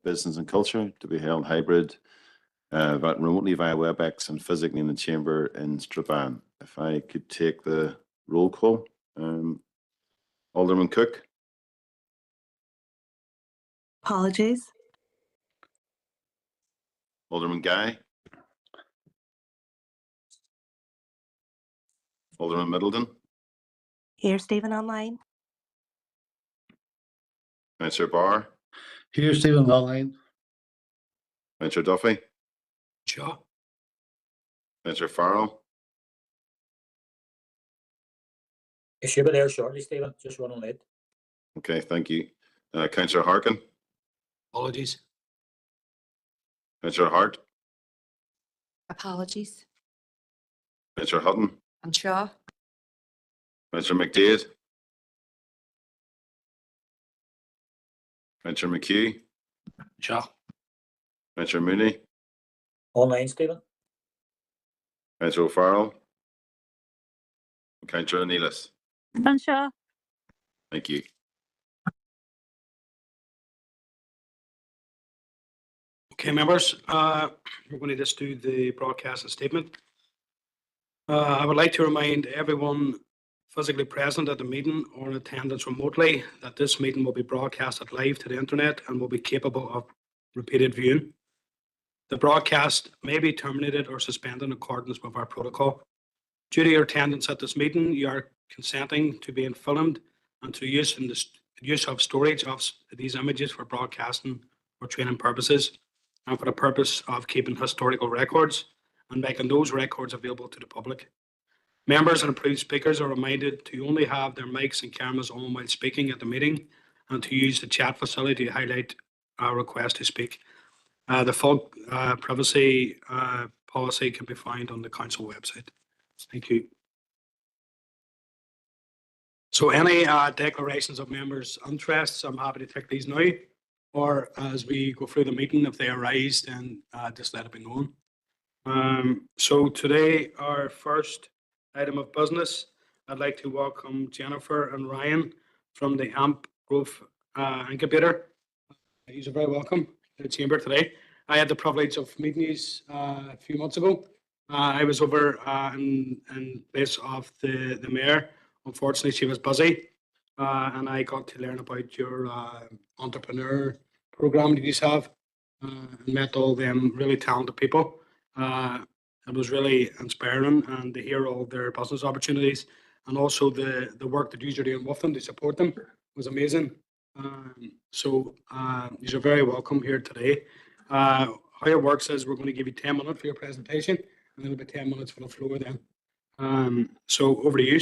Business and Culture to be held hybrid, remotely via WebEx and physically in the chamber in Strabane. If I could take the roll call. Alderman Cook. Apologies. Alderman Guy. Alderman Middleton. Here, Stephen, online. Councillor Barr. Here, Stephen, online. Councillor Duffy. Sure. Councillor Farrell. It should be there shortly, Stephen. Just running late. Okay, thank you. Councillor Harkin. Apologies. Councillor Hart. Apologies. Councillor Hutton. I'm sure. Councillor McDade. Councillor McHugh. Sure. Councillor Mooney. Online, Stephen. Councillor O'Farrell. Councillor Neelis. Unsure. Thank you. Okay, members, we're going to just do the broadcast and statement. I would like to remind everyone physically present at the meeting or in attendance remotely that this meeting will be broadcasted live to the internet and will be capable of repeated viewing. The broadcast may be terminated or suspended in accordance with our protocol. Due to your attendance at this meeting, you are consenting to being filmed and to use of storage of these images for broadcasting or training purposes and for the purpose of keeping historical records and making those records available to the public. Members and approved speakers are reminded to only have their mics and cameras on while speaking at the meeting and to use the chat facility to highlight our request to speak. The full privacy policy can be found on the council website. Thank you. So any declarations of members' interests, I'm happy to take these now, or as we go through the meeting, if they arise, then just let it be known. So today, our first item of business, I'd like to welcome Jennifer and Ryan from the AMP Growth Incubator. You're very welcome to the chamber today. I had the privilege of meeting you a few months ago. I was over in place of the mayor. Unfortunately, she was busy, and I got to learn about your entrepreneur program that you have, and met all them really talented people. It was really inspiring, and to hear all their business opportunities, and also the work that you're doing with them to support them was amazing. So you're very welcome here today. How it works is we're going to give you 10 minutes for your presentation, and then it'll be 10 minutes for the floor then. So over to you.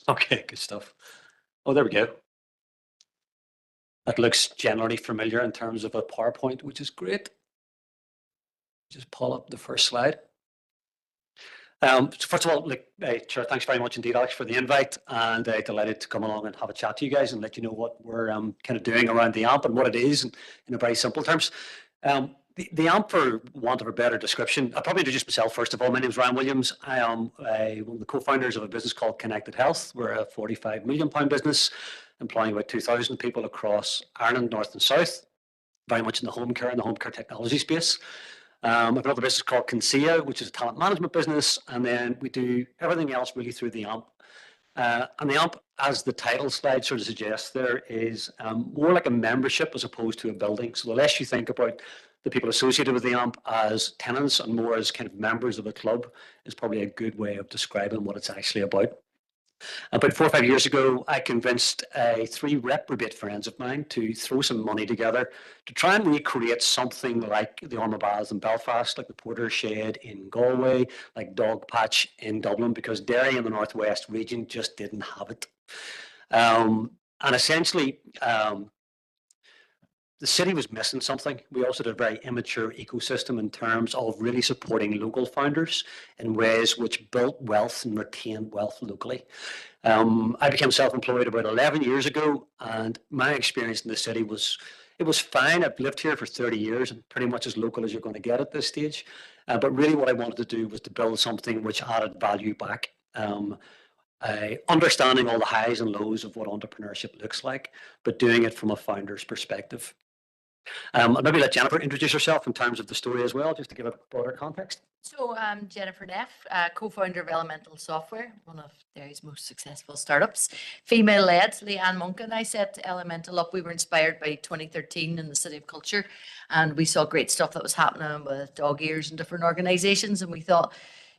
Okay, good stuff. Oh, there we go. That looks generally familiar in terms of a PowerPoint, which is great. Just pull up the first slide. So first of all, Chair, thanks very much indeed, Alex, for the invite, and delighted to come along and have a chat to you guys and let you know what we're kind of doing around the AMP and what it is in a very simple terms. The AMP, for want of a better description, I'll probably introduce myself first of all. My name is Ryan Williams. I am one of the co-founders of a business called Connected Health. We're a £45 million business, employing about 2,000 people across Ireland, north and south, very much in the home care and the home care technology space. I've another business called Consia, which is a talent management business, and then we do everything else really through the AMP. And the AMP, as the title slide sort of suggests, there is more like a membership as opposed to a building. So the less you think about the people associated with the AMP as tenants and more as kind of members of a club is probably a good way of describing what it's actually about. About 4 or 5 years ago, I convinced 3 reprobate friends of mine to throw some money together to try and recreate something like the Ormeau Baths in Belfast, like the Porter Shed in Galway, like Dog Patch in Dublin, because Derry in the Northwest region just didn't have it. And essentially, the city was missing something. We also did a very immature ecosystem in terms of really supporting local founders in ways which built wealth and retained wealth locally. I became self-employed about 11 years ago, and my experience in the city was, it was fine. I've lived here for 30 years and pretty much as local as you're going to get at this stage. But really what I wanted to do was to build something which added value back. understanding all the highs and lows of what entrepreneurship looks like, but doing it from a founder's perspective. I'll maybe let Jennifer introduce herself in terms of the story as well, just to give a broader context. So I'm Jennifer Neff, co-founder of Elemental Software, one of Derry's most successful startups. Female-led, Leanne Monk and I set Elemental up. We were inspired by 2013 in the City of Culture, and we saw great stuff that was happening with dog ears and different organisations, and we thought,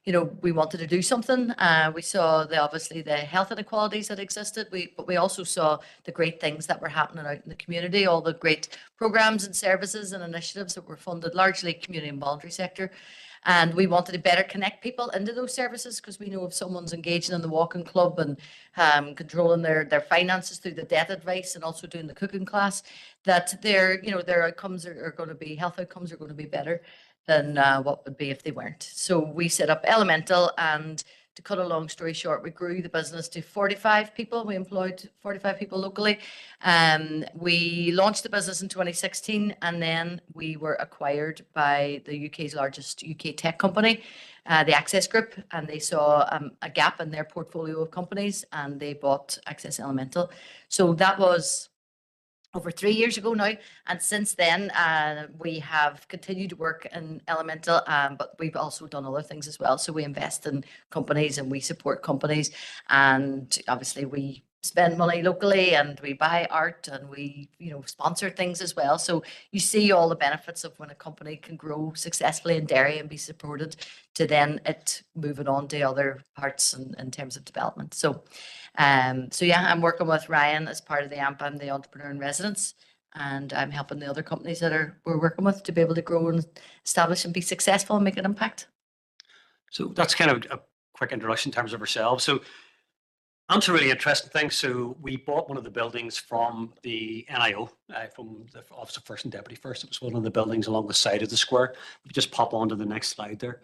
you know, we wanted to do something. We saw obviously the health inequalities that existed, but we also saw the great things that were happening out in the community, all the great programs and services and initiatives that were funded largely community and voluntary sector. And we wanted to better connect people into those services, because we know if someone's engaging in the walking club and controlling their finances through the debt advice and also doing the cooking class, that their outcomes are going to be, health outcomes are going to be better than what would be if they weren't. So we set up Elemental, and to cut a long story short, we grew the business to 45 people. We employed 45 people locally. We launched the business in 2016, and then we were acquired by the UK's largest UK tech company, the Access Group, and they saw a gap in their portfolio of companies, and they bought Access Elemental. So that was over 3 years ago now, and since then we have continued to work in Elemental, but we've also done other things as well. So we invest in companies and we support companies, and obviously we spend money locally and we buy art and we sponsor things as well. So you see all the benefits of when a company can grow successfully in Derry and be supported, to then it moving on to other parts in terms of development. So yeah, I'm working with Ryan as part of the AMP. I'm the entrepreneur in residence, and I'm helping the other companies that we're working with to be able to grow and establish and be successful and make an impact. So that's kind of a quick introduction in terms of ourselves. So AMP's a really interesting thing. So we bought one of the buildings from the NIO, from the Office of First and Deputy First. It was one of the buildings along the side of the square. We just pop on to the next slide there.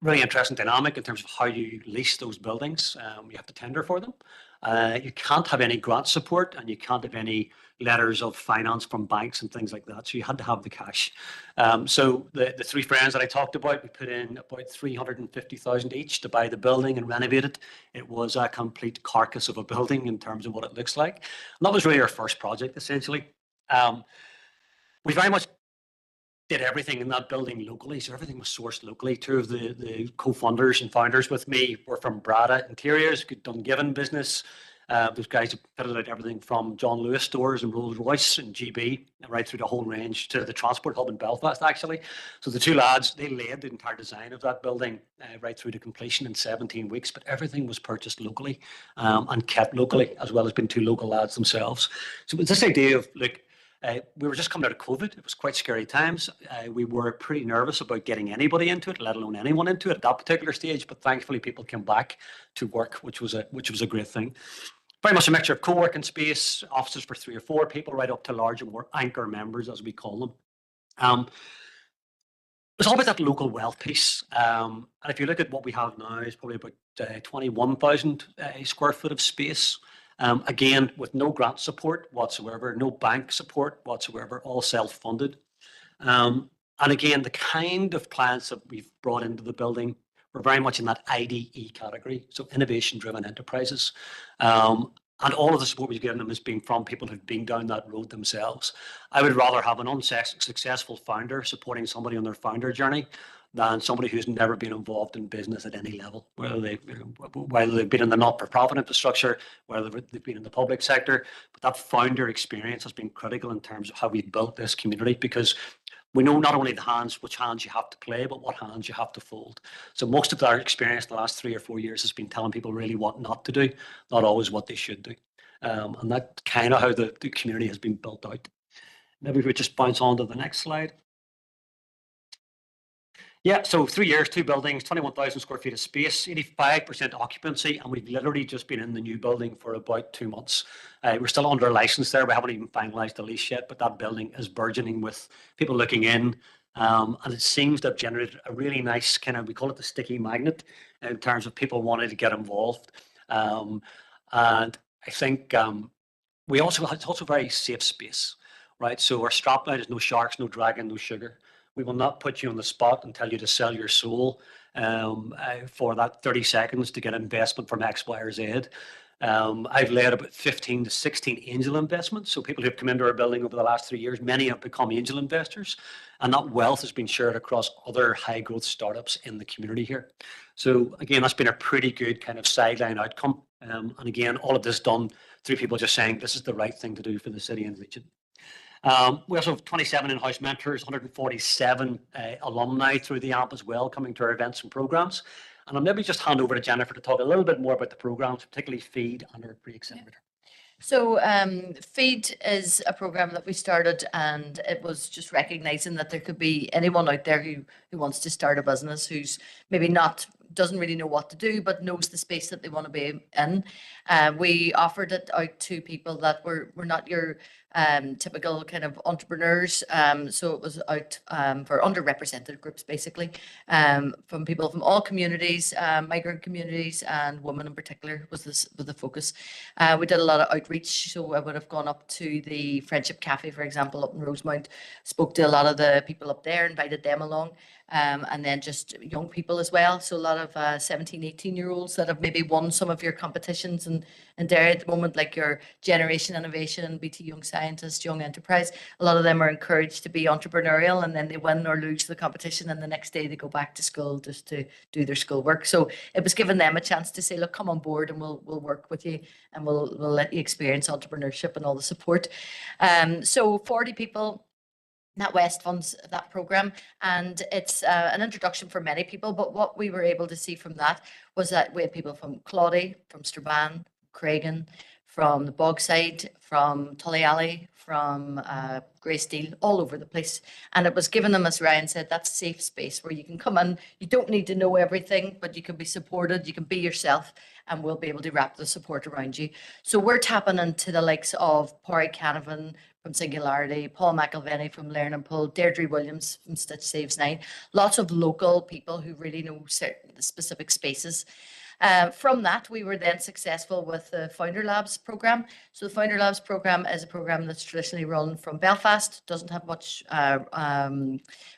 Really interesting dynamic in terms of how you lease those buildings. You have to tender for them. You can't have any grant support, and you can't have any letters of finance from banks and things like that. So you had to have the cash. So the three friends that I talked about, we put in about 350,000 each to buy the building and renovate it. It was a complete carcass of a building in terms of what it looks like. And that was really our first project, essentially. We very much did everything in that building locally, so everything was sourced locally. Two of the co-funders and founders with me were from Brada Interiors, Dungiven business. Those guys have fitted out everything from John Lewis stores and Rolls Royce and GB, right through the whole range to the transport hub in Belfast, actually. So the two lads, they laid the entire design of that building right through to completion in 17 weeks, but everything was purchased locally and kept locally, as well as being two local lads themselves. So it's this idea of, look, we were just coming out of COVID. It was quite scary times. We were pretty nervous about getting anybody into it, let alone anyone into it at that particular stage. But thankfully, people came back to work, which was a great thing. Very much a mixture of co-working space, offices for 3 or 4 people, right up to larger, more anchor members, as we call them. It's all about that local wealth piece. And if you look at what we have now, it's probably about 21,000 square foot of space. Again, with no grant support whatsoever, no bank support whatsoever, all self-funded. And again, the kind of clients that we've brought into the building were very much in that IDE category, so innovation-driven enterprises. And all of the support we've given them has been from people who've been down that road themselves. I would rather have an unsuccessful founder supporting somebody on their founder journey than somebody who's never been involved in business at any level, whether they've been in the not-for-profit infrastructure, whether they've been in the public sector. But that founder experience has been critical in terms of how we've built this community, because we know not only which hands you have to play, but what hands you have to fold. So most of our experience the last 3 or 4 years has been telling people really what not to do, not always what they should do. And that's kind of how the community has been built out. Maybe we just bounce on to the next slide. Yeah, so 3 years, 2 buildings, 21,000 square feet of space, 85% occupancy, and we've literally just been in the new building for about 2 months. We're still under a license there. We haven't even finalised the lease yet, but that building is burgeoning with people looking in. And it seems to have generated a really nice kind of, we call it the sticky magnet, in terms of people wanting to get involved. And I think it's also very safe space, right? So our strapline is no sharks, no dragon, no sugar. We will not put you on the spot and tell you to sell your soul for that 30 seconds to get investment from X, Y, or Z. I've led about 15 to 16 angel investments. So people who've come into our building over the last 3 years, many have become angel investors, and that wealth has been shared across other high growth startups in the community here. So again, that's been a pretty good kind of sideline outcome. And again, all of this done through people just saying this is the right thing to do for the city and region. We also have 27 in-house mentors, 147 alumni through the AMP as well, coming to our events and programs. And I'll maybe just hand over to Jennifer to talk a little bit more about the programs, particularly FEED and our pre-accelerator. So FEED is a program that we started, and it was just recognizing that there could be anyone out there who wants to start a business, who's maybe doesn't really know what to do, but knows the space that they want to be in. We offered it out to people that were not your typical kind of entrepreneurs. So it was out for underrepresented groups, basically, from people from all communities, migrant communities, and women in particular was the focus. We did a lot of outreach. So I would have gone up to the Friendship Cafe, for example, up in Rosemount, spoke to a lot of the people up there, invited them along. And then just young people as well. So a lot of 17, 18-year-olds that have maybe won some of your competitions in Derry at the moment, like your Generation Innovation, BT Young Scientist, Young Enterprise. A lot of them are encouraged to be entrepreneurial, and then they win or lose the competition, and the next day they go back to school just to do their schoolwork. So it was giving them a chance to say, look, come on board and we'll work with you, and we'll let you experience entrepreneurship and all the support. So 40 people. NatWest funds that program, and it's an introduction for many people. But what we were able to see from that was that we had people from Claudy, from Strabane, Craigan, from the Bogside, from Tully Alley, from Greysteel, all over the place. And it was giving them, as Ryan said, that safe space where you can come in. You don't need to know everything, but you can be supported. You can be yourself, and we'll be able to wrap the support around you. So we're tapping into the likes of Pádraig Canavan from Singularity, Paul McElvenny from Learn and Pull, Deirdre Williams from Stitch Saves 9. Lots of local people who really know certain specific spaces. From that, we were then successful with the Founder Labs program. So the Founder Labs program is a program that's traditionally run from Belfast, doesn't have much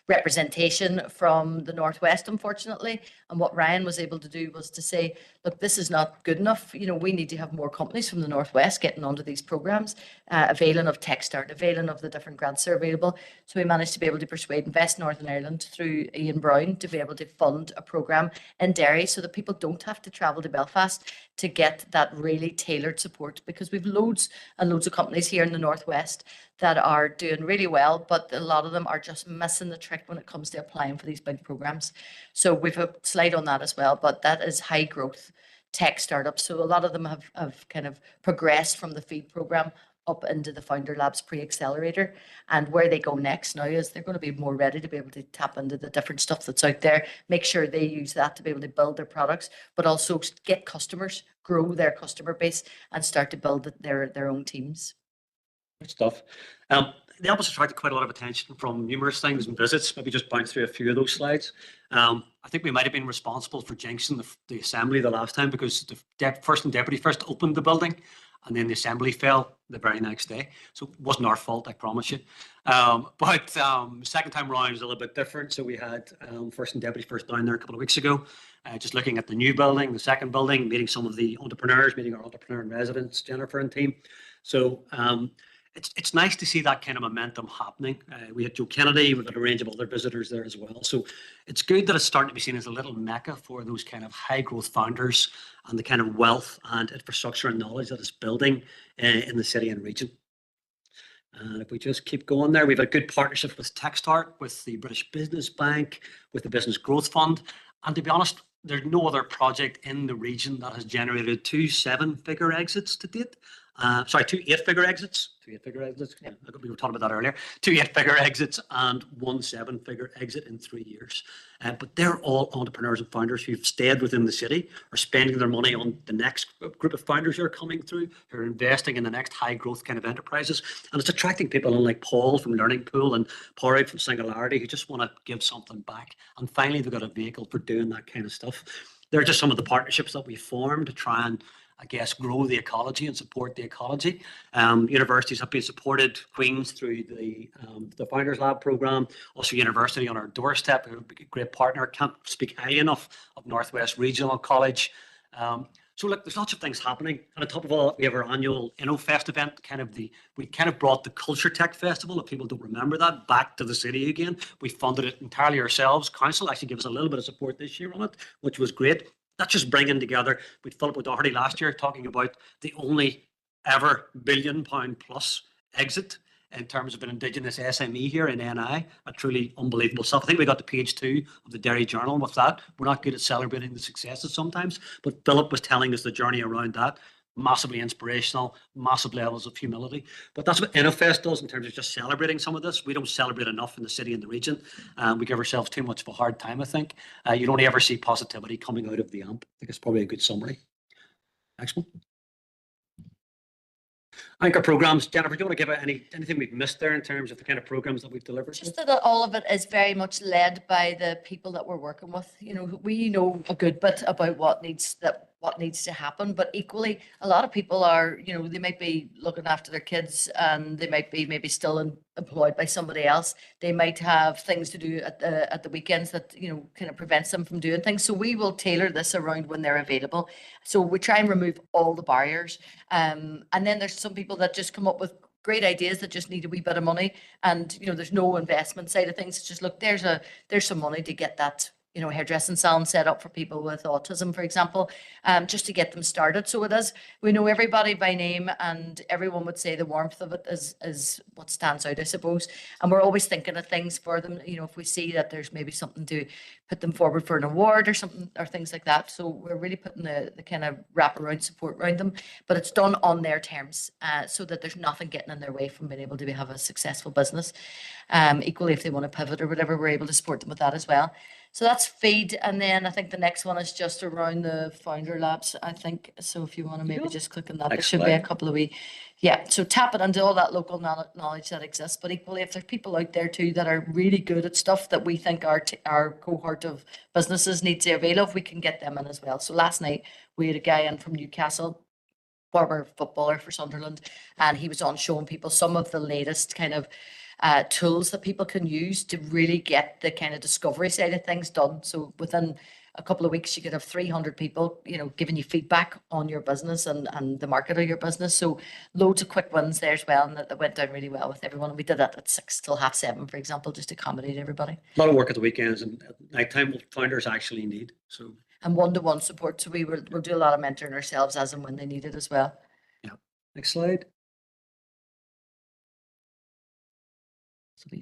representation from the Northwest, unfortunately. And what Ryan was able to do was to say, look, this is not good enough. You know, we need to have more companies from the Northwest getting onto these programs, availing of TechStart, availing of the different grants that are available. So we managed to be able to persuade Invest Northern Ireland through Ian Brown to be able to fund a program in Derry so that people don't have to travel to Belfast to get that really tailored support, because we've loads and loads of companies here in the Northwest that are doing really well, but a lot of them are just missing the trick when it comes to applying for these big programs. So we've a slide on that as well, but that is high growth tech startups. So a lot of them have kind of progressed from the FEED program up into the Founder Labs pre-accelerator, and where they go next now is they're going to be more ready to be able to tap into the different stuff that's out there, make sure they use that to be able to build their products, but also get customers, grow their customer base, and start to build their own teams. Good stuff. The album's attracted quite a lot of attention from numerous things and visits. Maybe just bounce through a few of those slides. I think we might have been responsible for jinxing the assembly the last time, because the first and deputy first opened the building, and then the assembly fell the very next day. So it wasn't our fault, I promise you. But second time around was a little bit different. So we had first and deputy first down there a couple of weeks ago, just looking at the new building, the second building, meeting some of the entrepreneurs, meeting our entrepreneur in residence, Jennifer and team. So it's nice to see that kind of momentum happening. We had Joe Kennedy, we've had a range of other visitors there as well. So it's good that it's starting to be seen as a little mecca for those kind of high growth founders and the kind of wealth and infrastructure and knowledge that it's building in the city and region. And if we just keep going there, we've a good partnership with TechStart, with the British Business Bank, with the Business Growth Fund. And to be honest, there's no other project in the region that has generated 2 7-figure exits to date. Sorry, 2 8-figure exits. 2 8-figure exits. Yeah, we were talking about that earlier. 2 8-figure exits and 1 7-figure exit in 3 years. But they're all entrepreneurs and founders who've stayed within the city, are spending their money on the next group of founders who are coming through, who are investing in the next high growth kind of enterprises. And it's attracting people like Paul from Learning Pool and Pádraig from Singularity, who just want to give something back. And finally, they've got a vehicle for doing that kind of stuff. They're just some of the partnerships that we formed to try and I guess, grow the ecology and support the ecology. Universities have been supported, Queen's through the Founders Lab program, also University on our doorstep, a great partner. Can't speak highly enough of Northwest Regional College. So look, there's lots of things happening. And on top of all, we have our annual InnoFest event. We kind of brought the Culture Tech Festival, if people don't remember that, back to the city again. We funded it entirely ourselves. Council actually gave us a little bit of support this year on it, which was great. That's just bringing together. We had Philip O'Doherty last year talking about the only ever £1 billion plus exit in terms of an Indigenous SME here in NI, a truly unbelievable stuff. I think we got to page 2 of the Derry Journal with that. We're not good at celebrating the successes sometimes, but Philip was telling us the journey around that. Massively inspirational, massive levels of humility. But that's what InnoFest does in terms of just celebrating some of this. We don't celebrate enough in the city and the region. We give ourselves too much of a hard time, I think. You don't ever see positivity coming out of the AMP. I think it's probably a good summary. Next one. Anchor programs. Jennifer, do you want to give out anything we've missed there in terms of the kind of programs that we've delivered? Just that all of it is very much led by the people that we're working with. You know, we know a good bit about what needs to happen, but equally a lot of people are, you know, they might be looking after their kids and they might be maybe still employed by somebody else. They might have things to do at the weekends that, you know, kind of prevents them from doing things. So we will tailor this around when they're available. So we try and remove all the barriers. And then there's some people that just come up with great ideas that just need a wee bit of money, and you know, there's no investment side of things. It's just, look, there's some money to get that, you know, hairdressing salon set up for people with autism, for example, just to get them started. So it is, we know everybody by name, and everyone would say the warmth of it is what stands out, I suppose. And we're always thinking of things for them, you know, if we see that there's maybe something to put them forward for an award or something, or things like that. So we're really putting the kind of wraparound support around them, but it's done on their terms, so that there's nothing getting in their way from being able to have a successful business. Equally, if they want to pivot or whatever, we're able to support them with that as well. So that's feed. And then I think the next one is just around the founder labs, I think. So if you want to maybe just click on that, there should be a couple of so tap it into all that local knowledge that exists. But equally, if there's people out there too that are really good at stuff that we think our cohort of businesses need to avail of, we can get them in as well. So last night we had a guy in from Newcastle, former footballer for Sunderland, and he was on showing people some of the latest kind of tools that people can use to really get the kind of discovery side of things done. So within a couple of weeks, you could have 300 people, you know, giving you feedback on your business and the market of your business. So loads of quick wins there as well, and that went down really well with everyone. And we did that at 6 till 7:30, for example, just to accommodate everybody. A lot of work at the weekends and at nighttime, what founders actually need. So, and one-to-one support. So we'll do a lot of mentoring ourselves as and when they need it as well. Yeah. Next slide.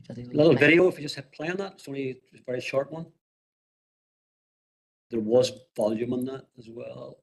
A little video, if you just hit play on that. It's only a very short one. There was volume on that as well.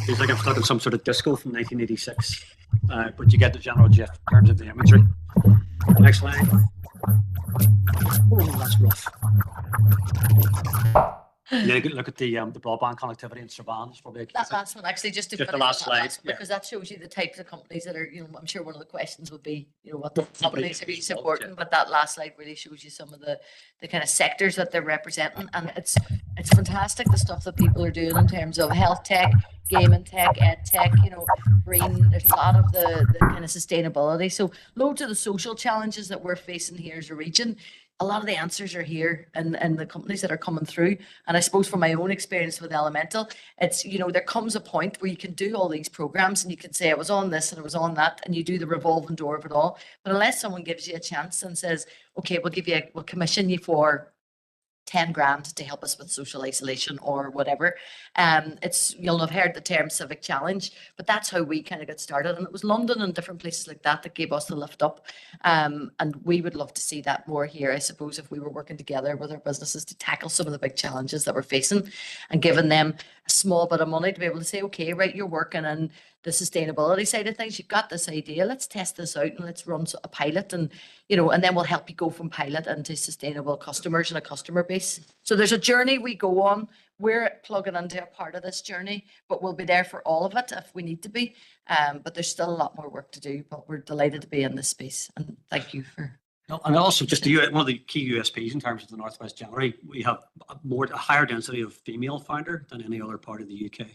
Feels like I'm stuck in some sort of disco from 1986, but you get the general gist in terms of the imagery. Next slide. Oh, that's rough. And then a good look at the broadband connectivity in Strabane. That last one, actually, just the last slide, because that shows you the types of companies that are, you know, I'm sure one of the questions would be, you know, what the companies are supporting, but that last slide really shows you some of the kind of sectors that they're representing, and it's fantastic, the stuff that people are doing in terms of health tech, gaming tech, ed tech, you know, green. There's a lot of the kind of sustainability. So loads of the social challenges that we're facing here as a region, a lot of the answers are here and the companies that are coming through. And I suppose from my own experience with Elemental, it's, you know, there comes a point where you can do all these programs and you can say, I was on this and I was on that, and you do the revolving door of it all. But unless someone gives you a chance and says, okay, we'll commission you for 10 grand to help us with social isolation or whatever. You'll have heard the term civic challenge, but that's how we kind of got started. And it was London and different places like that that gave us the lift up. And we would love to see that more here, I suppose, if we were working together with our businesses to tackle some of the big challenges that we're facing and giving them a small bit of money to be able to say, okay, right, you're working in the sustainability side of things. You've got this idea. Let's test this out and let's run a pilot, and and then we'll help you go from pilot into sustainable customers and a customer base. So there's a journey we go on. We're plugging into a part of this journey, but we'll be there for all of it if we need to be. But there's still a lot more work to do, but we're delighted to be in this space. And thank you for. No, and also just one of the key USPs in terms of the Northwest generally, we have a higher density of female founder than any other part of the UK.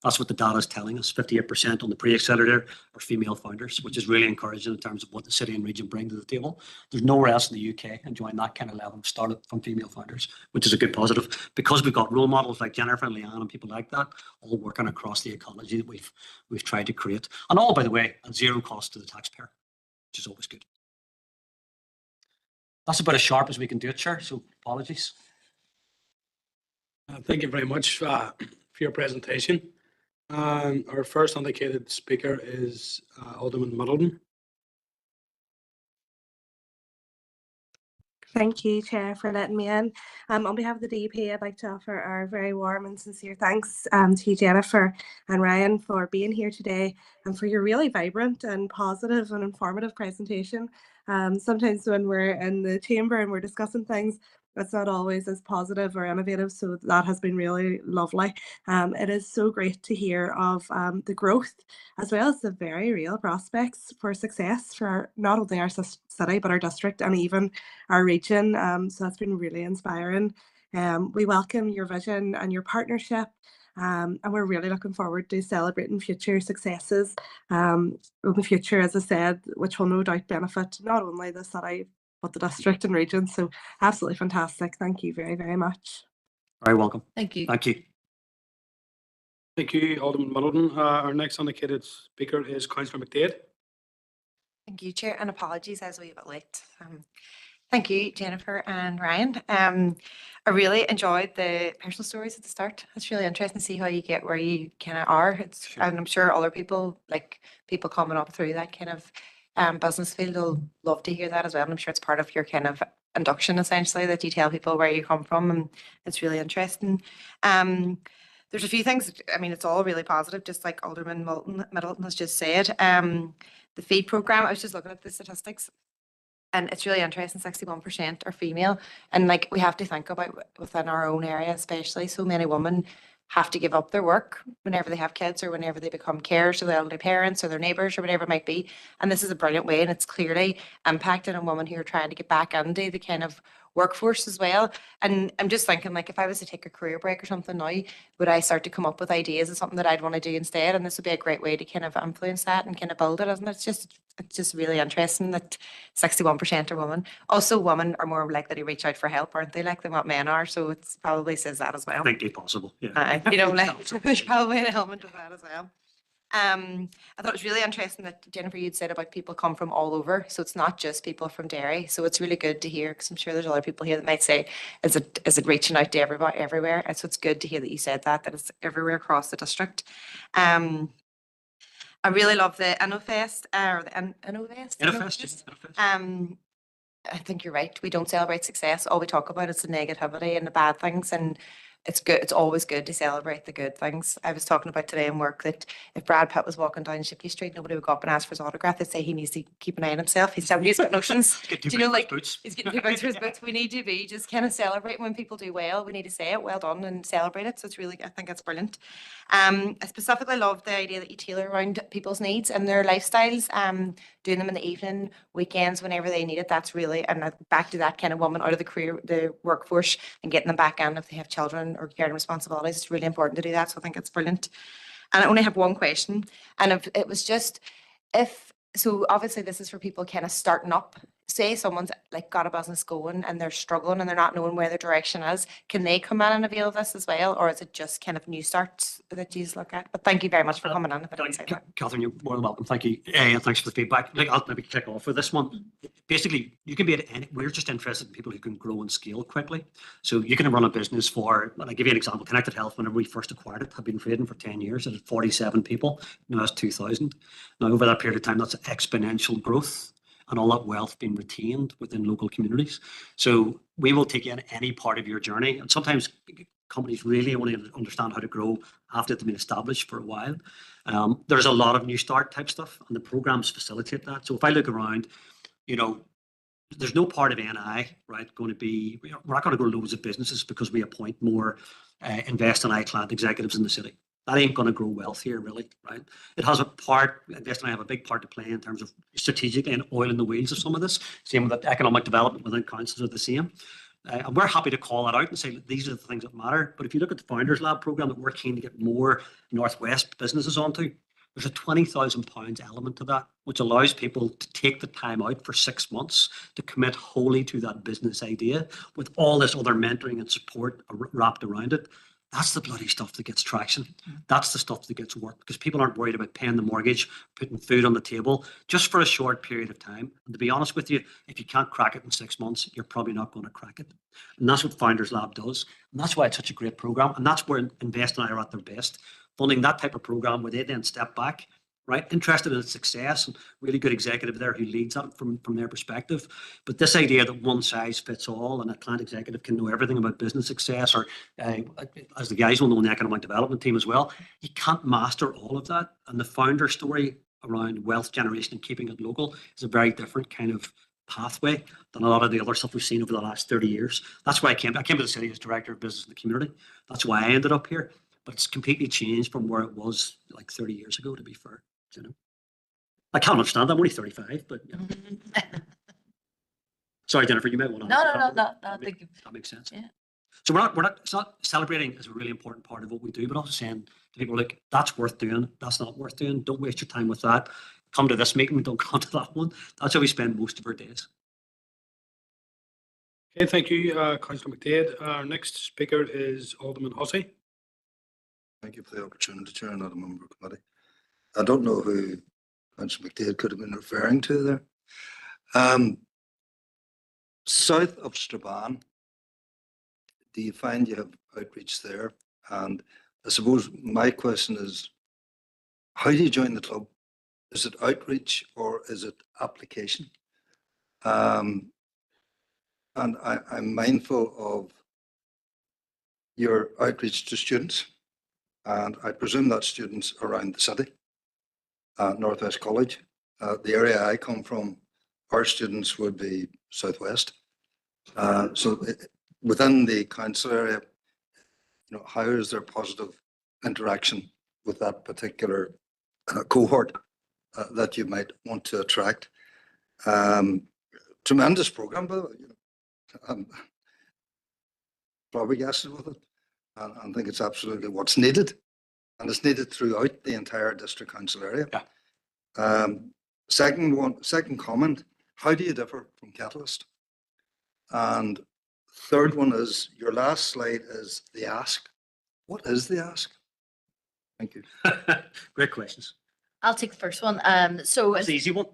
That's what the data is telling us. 58% on the pre-accelerator are female founders, which is really encouraging in terms of what the city and region bring to the table. There's nowhere else in the UK enjoying that kind of level of startup from female founders, which is a good positive, because we've got role models like Jennifer and Leanne and people like that, all working across the ecology that we've tried to create. And all, by the way, at zero cost to the taxpayer, which is always good. That's about as sharp as we can do it, Chair, so apologies. Thank you very much for your presentation. Our first indicated speaker is Alderman Middleton. Thank you, Chair, for letting me in. On behalf of the DP, I'd like to offer our very warm and sincere thanks to you, Jennifer and Ryan, for being here today and for your really vibrant and positive and informative presentation. Sometimes when we're in the chamber and we're discussing things, it's not always as positive or innovative, so that has been really lovely. It is so great to hear of the growth as well as the very real prospects for success for not only our city but our district and even our region. So that's been really inspiring. We welcome your vision and your partnership, and we're really looking forward to celebrating future successes in the future, as I said, which will no doubt benefit not only the city but the district and region. So absolutely fantastic. Thank you very, very much. Very welcome. Thank you. Thank you. Thank you, Alderman Middleton. Our next indicated speaker is Councillor McDade. Thank you, Chair, and apologies I was a wee bit late. Thank you, Jennifer and Ryan. I really enjoyed the personal stories at the start. It's really interesting to see how you get where you kind of are. And I'm sure other people, like people coming up through that kind of business field, will love to hear that as well. And I'm sure it's part of your kind of induction, essentially, that you tell people where you come from, and it's really interesting. There's a few things, I mean, it's all really positive, just like Alderman Middleton has just said. The feed program, I was just looking at the statistics, and it's really interesting, 61% are female. And like, we have to think about within our own area, especially, so many women have to give up their work whenever they have kids or whenever they become carers to their elderly parents or their neighbours or whatever it might be. And this is a brilliant way, and it's clearly impacting on women who are trying to get back into the kind of workforce as well. And I'm just thinking, like, if I was to take a career break or something now, would I start to come up with ideas of something that I'd want to do instead? And this would be a great way to kind of influence that and kind of build it, isn't it? It's just really interesting that 61% are women. Also, women are more likely to reach out for help, aren't they, like than what men are? So it probably says that as well. I think it's possible, yeah. There's probably an element of that as well. I thought it was really interesting that, Jennifer, you'd said about people come from all over. So it's not just people from Derry. So it's really good to hear, because I'm sure there's other people here that might say, is it reaching out to everybody everywhere? And so it's good to hear that you said that it's everywhere across the district. I really love the InnoFest, or the InnoFest. I think you're right. We don't celebrate success. All we talk about is the negativity and the bad things. And it's good. It's always good to celebrate the good things. I was talking about today in work that if Brad Pitt was walking down Shipley Street, nobody would go up and ask for his autograph. They'd say he needs to keep an eye on himself. He's having these notions. Do you know, like, he's getting 2 boots for his boots. We need to be just kind of celebrating when people do well. We need to say it, well done, and celebrate it. So it's really, I think it's brilliant. I specifically love the idea that you tailor around people's needs and their lifestyles, doing them in the evening, weekends, whenever they need it. That's really, and back to that kind of woman out of the workforce and getting them back in if they have children or caring responsibilities. It's really important to do that. So I think it's brilliant. And I only have one question. And if it was just, so obviously this is for people kind of starting up. Say someone's like got a business going and they're struggling and they're not knowing where their direction is. Can they come in and avail of this as well? Or is it just kind of new starts that you look at? But thank you very much for coming in. If I didn't say that. Catherine, you're more than welcome. Thank you. And thanks for the feedback. Like, I'll maybe kick off with this one. Basically, you can be at any, we're just interested in people who can grow and scale quickly. So you can run a business for, I'll give you an example, Connected Health, whenever we first acquired it, had been trading for 10 years. It had 47 people. Now that's 2,000. Now over that period of time, that's exponential growth, and all that wealth being retained within local communities. So we will take you in any part of your journey. And sometimes companies really only understand how to grow after they've been established for a while. There's a lot of new start type stuff, and the programs facilitate that. So if I look around, you know, there's no part of NI, right, going to be, we're not going to go to loads of businesses because we appoint more Invest in I client executives in the city. That ain't going to grow wealth here, really, right? It has a part, Invest in I have a big part to play in terms of strategically and oiling the wheels of some of this. Same with the economic development within councils are the same. And we're happy to call that out and say these are the things that matter. But if you look at the Founders Lab program that we're keen to get more Northwest businesses onto, there's a £20,000 element to that, which allows people to take the time out for 6 months to commit wholly to that business idea with all this other mentoring and support wrapped around it. That's the bloody stuff that gets traction. That's the stuff that gets work, because people aren't worried about paying the mortgage, putting food on the table just for a short period of time. And to be honest with you, if you can't crack it in 6 months, you're probably not going to crack it. And that's what Founders Lab does. And that's why it's such a great program. And that's where Invest and I are at their best, funding that type of program where they then step back, right? Interested in its success, and really good executive there who leads that from their perspective. But this idea that one size fits all and a client executive can know everything about business success, or as the guys will know in the economic development team as well, you can't master all of that. And the founder story around wealth generation and keeping it local is a very different kind of pathway than a lot of the other stuff we've seen over the last 30 years. That's why I came to the city as director of business in the community. That's why I ended up here. But it's completely changed from where it was like 30 years ago, to be fair. You know, I can't understand that. I'm only 35, but you know. Sorry, Jennifer, you might want to. No. That Thank you. makes sense. Yeah. So we're not. It's not celebrating is a really important part of what we do, but also saying to people like that's worth doing. That's not worth doing. Don't waste your time with that. Come to this meeting. Don't come to that one. That's how we spend most of our days. Okay, thank you, Councillor McDade. Our next speaker is Alderman Hussey. Thank you for the opportunity, Chair, and not a member of the committee. I don't know who Councillor McDade could have been referring to there. South of Strabane, do you find you have outreach there? And I suppose my question is, how do you join the club? Is it outreach or is it application? And I'm mindful of your outreach to students, and I presume that students around the city. Northwest College. The area I come from, our students would be Southwest. So within the council area, you know, how is there positive interaction with that particular cohort that you might want to attract? Tremendous program, by the way. You know, I'm flabbergasted with it, and I think it's absolutely what's needed. And it's needed throughout the entire district council area. Yeah. Second comment, how do you differ from Catalyst? And third one is, your last slide is the ask. What is the ask? Thank you. Great questions. I'll take the first one. So That's the easy one.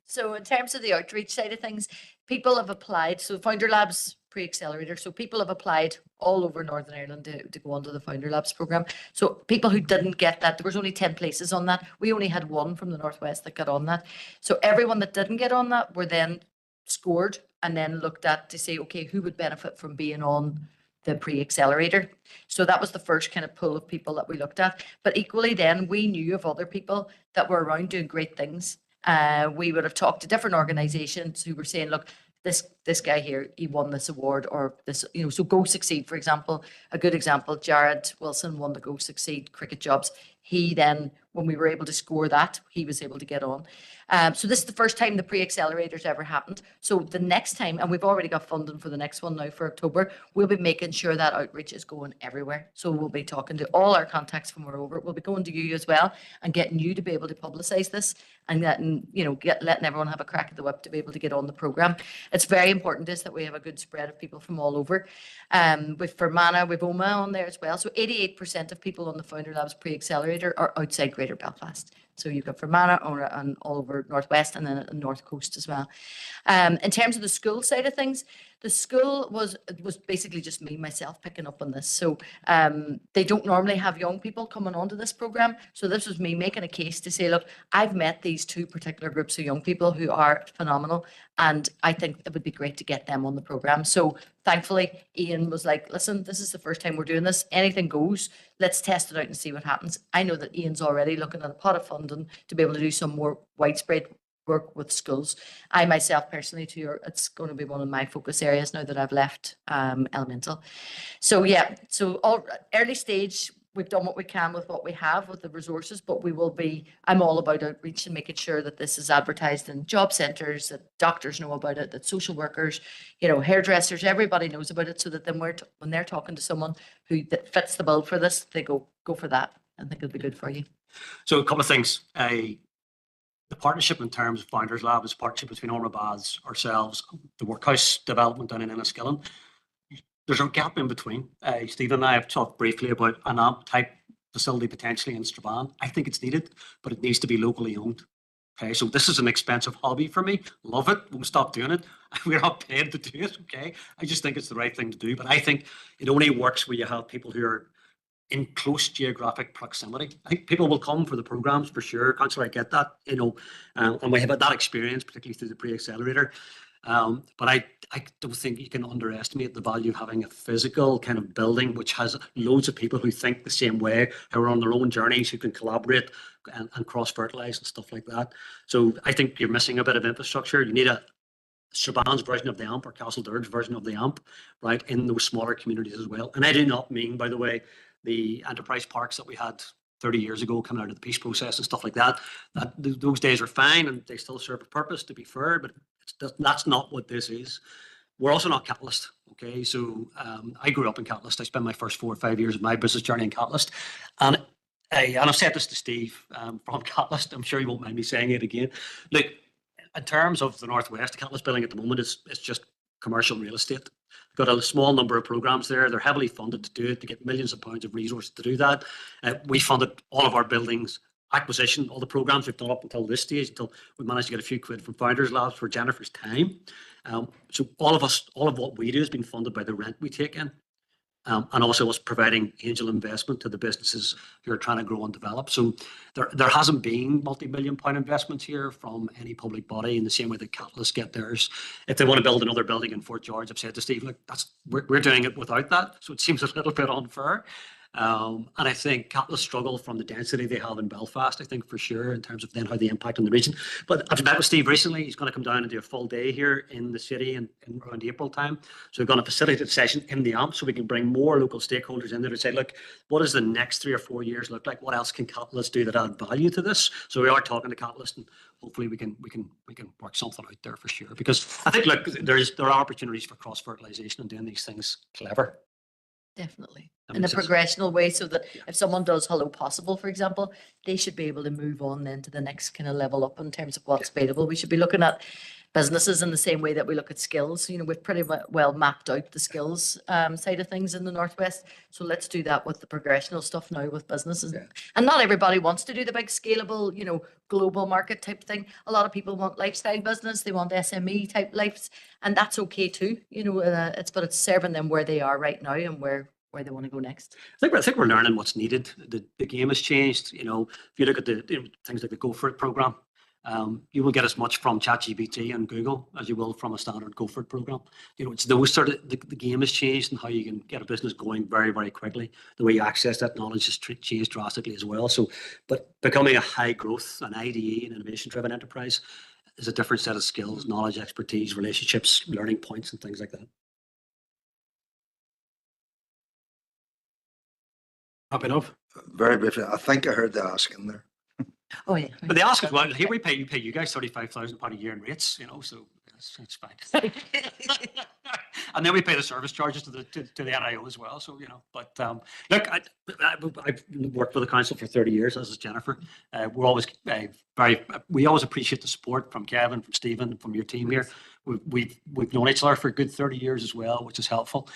So in terms of the outreach side of things, people have applied. So Founder Labs pre-accelerator. So people have applied all over Northern Ireland to go onto the Founder Labs program. So people who didn't get that, there was only 10 places on that. We only had one from the Northwest that got on that. So everyone that didn't get on that were then scored and then looked at to say, okay, who would benefit from being on the pre-accelerator. So that was the first kind of pool of people that we looked at. But equally then we knew of other people that were around doing great things. We would have talked to different organizations who were saying, look, this guy here, he won this award, or this, you know, so Go Succeed, for example, a good example, Jared Wilson won the Go Succeed cricket jobs. He then, when we were able to score that, he was able to get on. So this is the first time the pre-accelerators ever happened. So the next time, and we've already got funding for the next one now for October, we'll be making sure that outreach is going everywhere. So we'll be talking to all our contacts from over. We'll be going to you as well and getting you to be able to publicize this and letting, you know, letting everyone have a crack at the whip to be able to get on the program. It's very important is that we have a good spread of people from all over. With Fermanagh, with Oma on there as well. So 88% of people on the Founder Labs pre-accelerator are outside Greater Belfast. So you've got Fermanagh and all over Northwest and then North Coast as well. In terms of the school side of things, The school was basically just me, myself picking up on this. So they don't normally have young people coming onto this program. So this was me making a case to say, look, I've met these two particular groups of young people who are phenomenal. And I think it would be great to get them on the program. So thankfully, Ian was like, listen, this is the first time we're doing this. Anything goes. Let's test it out and see what happens. I know that Ian's already looking at a pot of funding to be able to do some more widespread work with schools. I myself personally too, it's going to be one of my focus areas now that I've left elemental. So yeah, so all early stage, we've done what we can with what we have with the resources, but we will be, I'm all about outreach and making sure that this is advertised in job centres, that doctors know about it, that social workers, you know, hairdressers, everybody knows about it, so that then when they're talking to someone who that fits the bill for this, they go for that. I think it'll be good for you. So a couple of things. The partnership in terms of Founders Lab is a partnership between Orma Baths, ourselves, the workhouse development down in Enniskillen. There's a gap in between. Stephen and I have talked briefly about an AMP type facility potentially in Strabane. I think it's needed, but it needs to be locally owned. Okay, so this is an expensive hobby for me. Love it. Won't stop doing it. We're not paid to do it. Okay, I just think it's the right thing to do. But I think it only works where you have people who are in close geographic proximity. I think people will come for the programs for sure. Councillor, I get that, you know, and we have had that experience, particularly through the pre-accelerator. But I don't think you can underestimate the value of having a physical kind of building which has loads of people who think the same way, who are on their own journeys, who can collaborate and cross-fertilize and stuff like that. So I think you're missing a bit of infrastructure. You need a Strabane's version of the AMP or Castledurge version of the AMP, right, in those smaller communities as well. And I do not mean, by the way, the enterprise parks that we had 30 years ago coming out of the peace process and stuff like that. Those days are fine and they still serve a purpose, to be fair, but that's not what this is. We're also not Catalyst, okay? So I grew up in Catalyst. I spent my first 4 or 5 years of my business journey in Catalyst. And I've said this to Steve from Catalyst. I'm sure he won't mind me saying it again. Look, in terms of the Northwest, the Catalyst building at the moment is just commercial real estate. Got a small number of programs there. They're heavily funded to do it. They get millions of pounds of resources to do that. We funded all of our buildings acquisition, all the programs we've done up until this stage, until we managed to get a few quid from Founders Labs for Jennifer's time. So all of what we do has been funded by the rent we take in. And also us providing angel investment to the businesses who are trying to grow and develop. So there hasn't been multi-million-pound investments here from any public body in the same way that Catalyst get theirs. If they want to build another building in Fort George, I've said to Steve, look, we're doing it without that. So it seems a little bit unfair. And I think Catalyst struggle from the density they have in Belfast, I think for sure, in terms of then how they impact on the region. But I've met with Steve recently. He's going to come down and do a full day here in the city in around April time. So we're going to facilitate a session in the AMP so we can bring more local stakeholders in there to say, look, what does the next 3 or 4 years look like? What else can Catalyst do that add value to this? So we are talking to Catalyst and hopefully we can work something out there for sure. Because I think, look, there are opportunities for cross-fertilization and doing these things clever. Definitely. In a progressional way, so that if someone does Hello Possible, for example, they should be able to move on then to the next kind of level up in terms of what's available. We should be looking at businesses in the same way that we look at skills. You know, we've pretty well mapped out the skills side of things in the Northwest. So let's do that with the progressional stuff now with businesses. Yeah. And not everybody wants to do the big scalable, you know, global market type thing. A lot of people want lifestyle business. They want SME type lives, and that's okay too. You know, but it's serving them where they are right now and where they want to go next. I think we're learning what's needed. The game has changed. You know, if you look at the things like the Go For It program, you will get as much from ChatGPT and Google as you will from a standard Go For It program. You know, it's those sort of the game has changed and how you can get a business going very, very quickly. The way you access that knowledge has changed drastically as well. So, but becoming a high growth, an IDE, an innovation driven enterprise is a different set of skills, knowledge, expertise, relationships, learning points, and things like that. Happy enough. Very briefly, I think I heard the ask in there. Oh yeah. But they ask as well, here we pay you guys £35,000 a year in rates, you know, so it's fine. And then we pay the service charges to the NIO as well. So, you know, but look, I've worked for the council for 30 years, as is Jennifer. We're always we always appreciate the support from Kevin, from Stephen, from your team here. We've known each other for a good 30 years as well, which is helpful.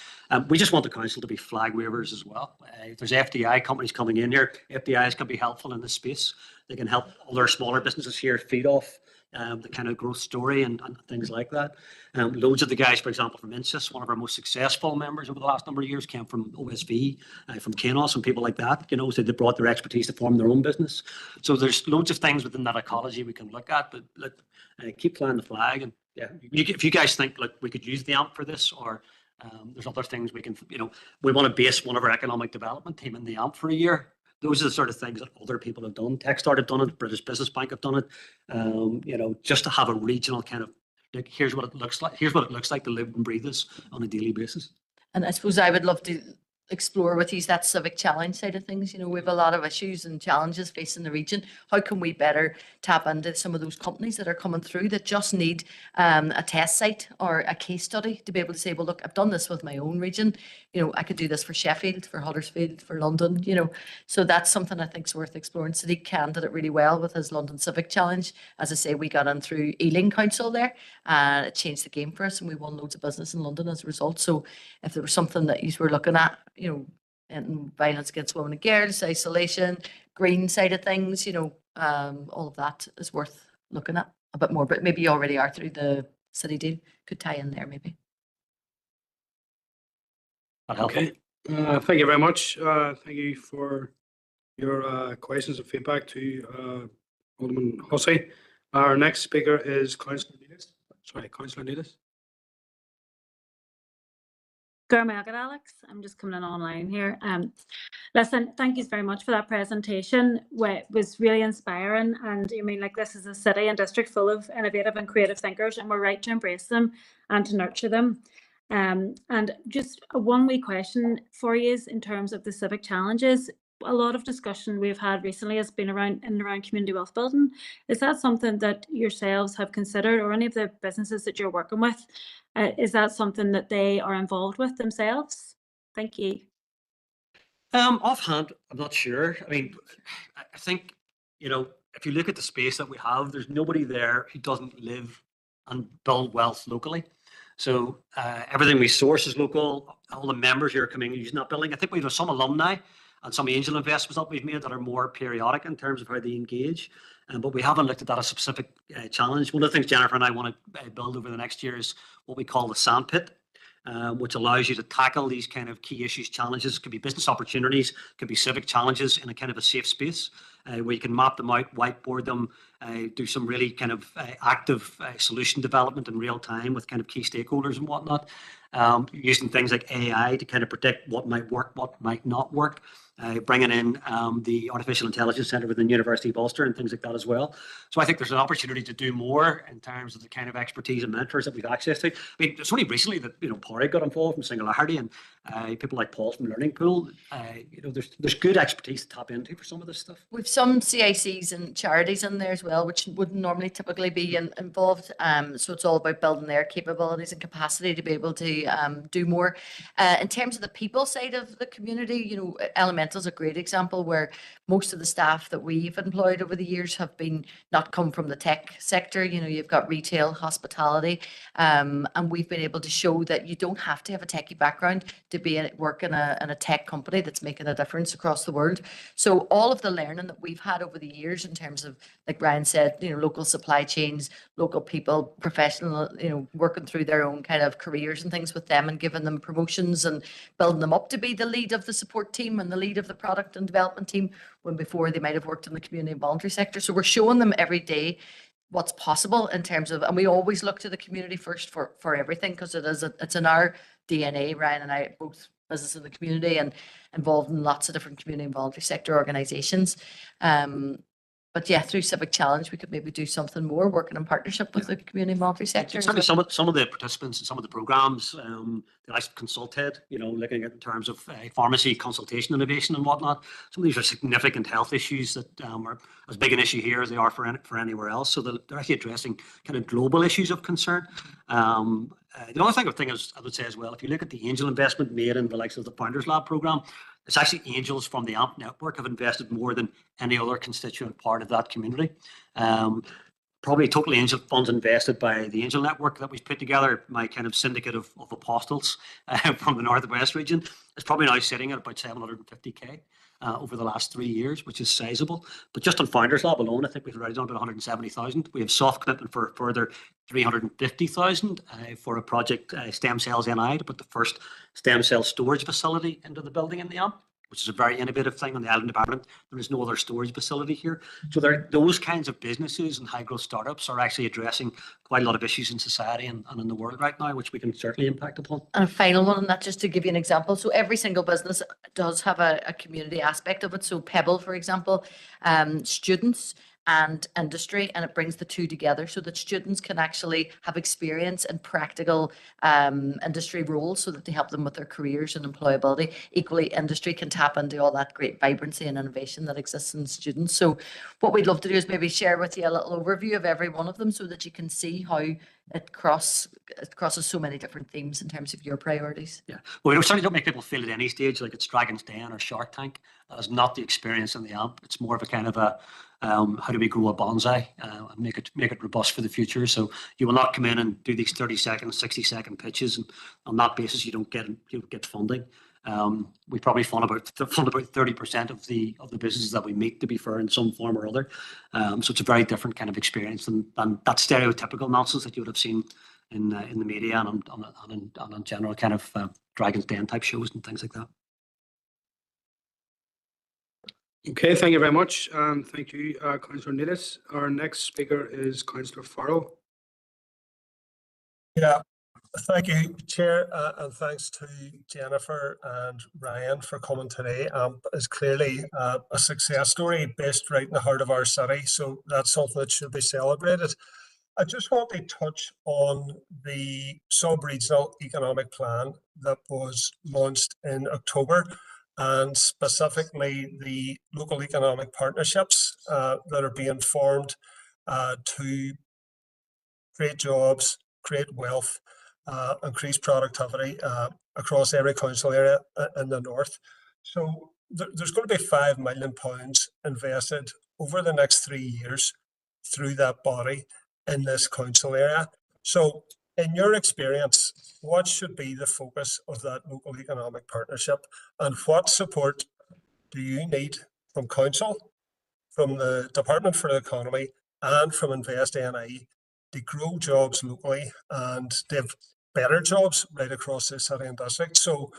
We just want the council to be flag wavers as well. If there's FDI companies coming in here, FDIs can be helpful in this space. They can help other smaller businesses here feed off the kind of growth story and things like that. Loads of the guys, for example, from Insys, one of our most successful members over the last number of years, came from OSV, from Kanos and people like that, you know, so they brought their expertise to form their own business. So there's loads of things within that ecology we can look at, but look, keep flying the flag. And yeah, if you guys think, look, we could use the AMP for this, or there's other things we can, you know, we want to base one of our economic development team in the AMP for a year. Those are the sort of things that other people have done. Techstart have done it, British Business Bank have done it. You know, just to have a regional kind of, like, here's what it looks like. Here's what it looks like to live and breathe this on a daily basis. And I suppose I would love to explore with you that civic challenge side of things. You know, we have a lot of issues and challenges facing the region. How can we better tap into some of those companies that are coming through that just need a test site or a case study to be able to say, well, look, I've done this with my own region. You know, I could do this for Sheffield, for Huddersfield, for London, you know. So that's something I think is worth exploring. Sadiq Khan did it really well with his London Civic Challenge. As I say, we got in through Ealing Council there, and it changed the game for us, and we won loads of business in London as a result. So if there was something that you were looking at, you know, and violence against women and girls, isolation, green side of things, you know, all of that is worth looking at a bit more. But maybe you already are through the city deal. Could tie in there maybe. Okay. Thank you very much. Thank you for your questions and feedback to Alderman Hussey. Our next speaker is Councillor Needis. Sorry, Councillor Needis. Alex, I'm just coming in online here. Listen, thank you very much for that presentation. It was really inspiring, and I mean, like, this is a city and district full of innovative and creative thinkers, and we're right to embrace them and to nurture them. And just one wee question for you is in terms of the civic challenges. A lot of discussion we've had recently has been around community wealth building. Is that something that yourselves have considered, or any of the businesses that you're working with? Is that something that they are involved with themselves? Thank you. Offhand, I'm not sure. I mean, I think, you know, if you look at the space that we have, there's nobody there who doesn't live and build wealth locally. So everything we source is local. All the members here are coming and using that building. I think we have some alumni and some angel investments that we've made that are more periodic in terms of how they engage. But we haven't looked at that as a specific challenge. One of the things Jennifer and I want to build over the next year is what we call the sandpit, which allows you to tackle these kind of key issues, challenges. It could be business opportunities, could be civic challenges in a kind of a safe space where you can map them out, whiteboard them, do some really kind of active solution development in real time with kind of key stakeholders and whatnot, using things like AI to kind of predict what might work, what might not work. Bringing in the Artificial Intelligence Centre within University of Ulster and things like that as well. So I think there's an opportunity to do more in terms of the kind of expertise and mentors that we've access to. I mean, it's only recently that, you know, Pori got involved from Singularity, and people like Paul from Learning Pool. You know, there's good expertise to tap into for some of this stuff. We've some CICs and charities in there as well, which wouldn't normally typically be involved. So it's all about building their capabilities and capacity to be able to do more. In terms of the people side of the community, you know, Elemental is a great example where most of the staff that we've employed over the years have been not come from the tech sector. You know, you've got retail, hospitality, and we've been able to show that you don't have to have a techie background to work in a tech company that's making a difference across the world. So all of the learning that we've had over the years in terms of, like Ryan said, you know, local supply chains, local people, professional, you know, working through their own kind of careers and things with them and giving them promotions and building them up to be the lead of the support team and the lead of the product and development team when before they might have worked in the community and voluntary sector. So we're showing them every day what's possible in terms of, and we always look to the community first for everything, because it's in our DNA. Ryan and I both business in the community and involved in lots of different community and voluntary sector organizations. But yeah, through Civic Challenge, we could maybe do something more, working in partnership with the community and voluntary sector. Certainly some of the participants in some of the programs, the likes of ConsultEd, you know, looking at in terms of pharmacy consultation innovation and whatnot. Some of these are significant health issues that are as big an issue here as they are for anywhere else. So they're actually addressing kind of global issues of concern. The other thing is, I would say as well, if you look at the angel investment made in the likes of the Founders Lab program, it's actually angels from the AMP network have invested more than any other constituent part of that community. Probably total angel funds invested by the angel network that we've put together, my kind of syndicate of apostles from the Northwest region, is probably now sitting at about 750k. over the last 3 years, which is sizable. But just on Founders Lab alone, I think we've already done about 170,000. We have soft commitment for a further 350,000 for a project, Stem Cells NI, to put the first stem cell storage facility into the building in the AMP, which is a very innovative thing on the island of Ireland. There is no other storage facility here. So those kinds of businesses and high growth startups are actually addressing quite a lot of issues in society and in the world right now, which we can certainly impact upon. And a final one on that, just to give you an example. So every single business does have a community aspect of it. So Pebble, for example, students and industry, and it brings the two together so that students can actually have experience in practical industry roles so that they help them with their careers and employability. Equally, industry can tap into all that great vibrancy and innovation that exists in students. So what we'd love to do is maybe share with you a little overview of every one of them so that you can see how it crosses so many different themes in terms of your priorities. Yeah, well, we certainly don't make people feel at any stage like it's Dragon's Den or Shark Tank. That is not the experience in the AMP. It's more of a kind of a how do we grow a bonsai and make it robust for the future. So you will not come in and do these 30-second, 60-second pitches, and on that basis you don't get funding. We probably fund about 30% of the businesses that we meet, to be fair, in some form or other. So it's a very different kind of experience than that stereotypical nonsense that you would have seen in the media and on general kind of Dragon's Den type shows and things like that. Okay, thank you very much. Thank you, Councillor Nidis. Our next speaker is Councillor Farrell. Yeah, thank you, Chair, and thanks to Jennifer and Ryan for coming today. It's clearly a success story based right in the heart of our city, so that's something that should be celebrated. I just want to touch on the sub-regional economic plan that was launched in October, and specifically the local economic partnerships that are being formed to create jobs, create wealth, increase productivity across every council area in the north. So there's going to be £5 million invested over the next 3 years through that body in this council area. So in your experience, what should be the focus of that local economic partnership, and what support do you need from council, from the Department for the Economy, and from Invest NI to grow jobs locally and to have better jobs right across the city and district? So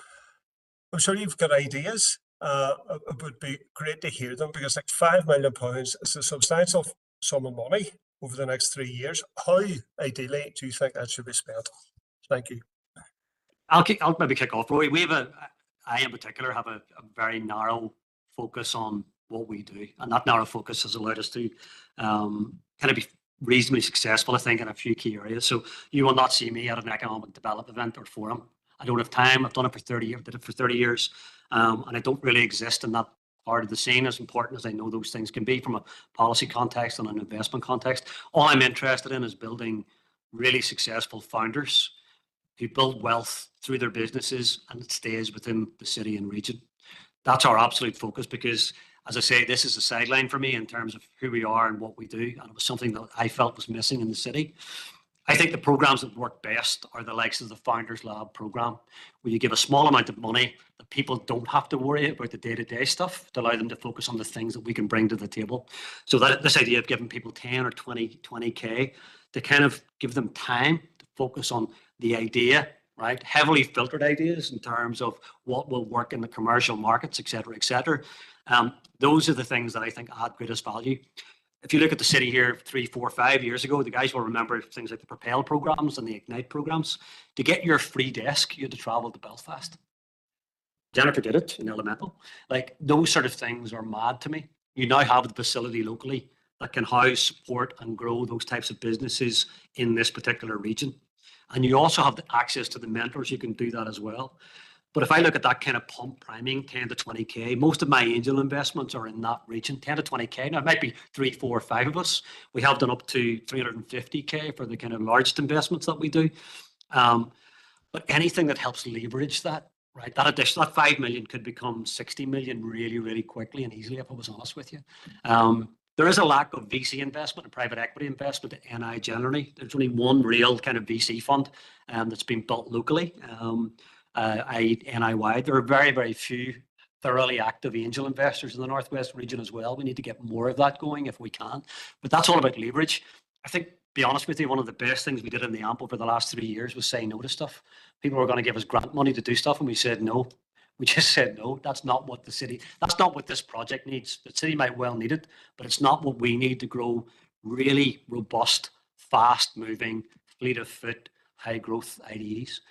I'm sure you've got ideas. It would be great to hear them, because like £5 million is a substantial sum of money over the next 3 years. How ideally do you think that should be spent? Thank you. I'll maybe kick off, Roy. I in particular have a very narrow focus on what we do, and that narrow focus has allowed us to kind of be reasonably successful, I think, in a few key areas. So you will not see me at an economic development event or forum. I don't have time. I've done it for 30 years, did it for 30 years, and I don't really exist in that part of the scene, as important as I know those things can be from a policy context and an investment context. All I'm interested in is building really successful founders who build wealth through their businesses, and it stays within the city and region. That's our absolute focus, because, as I say, this is a sideline for me in terms of who we are and what we do, and it was something that I felt was missing in the city. I think the programs that work best are the likes of the Founders Lab program, where you give a small amount of money that people don't have to worry about the day-to-day stuff, to allow them to focus on the things that we can bring to the table. So that this idea of giving people 10 or 20K to kind of give them time to focus on the idea, right? Heavily filtered ideas in terms of what will work in the commercial markets, et cetera, et cetera. Those are the things that I think add greatest value. If you look at the city here 3, 4, 5 years ago, the guys will remember things like the Propel programs and the Ignite programs. To get your free desk, you had to travel to Belfast. Jennifer did it in Elemental. Like, those sort of things are mad to me. You now have the facility locally that can house, support and grow those types of businesses in this particular region. And you also have the access to the mentors who can do that as well. But if I look at that kind of pump priming, 10 to 20K, most of my angel investments are in that region, 10 to 20K. Now, it might be 3, 4, 5 of us. We have done up to 350K for the kind of largest investments that we do. But anything that helps leverage that, right? That addition, that 5 million could become 60 million really, really quickly and easily, if I was honest with you. There is a lack of VC investment and private equity investment at NI generally. There's only one real kind of VC fund that's been built locally. NI-wide. There are very, very few thoroughly active angel investors in the Northwest region as well. We need to get more of that going if we can. But that's all about leverage. I think, to be honest with you, one of the best things we did in the AMP over the last 3 years was say no to stuff. People were going to give us grant money to do stuff, and we said no. We just said no. That's not what that's not what this project needs. The city might well need it, but it's not what we need to grow really robust, fast moving, fleet of foot, high growth IDEs.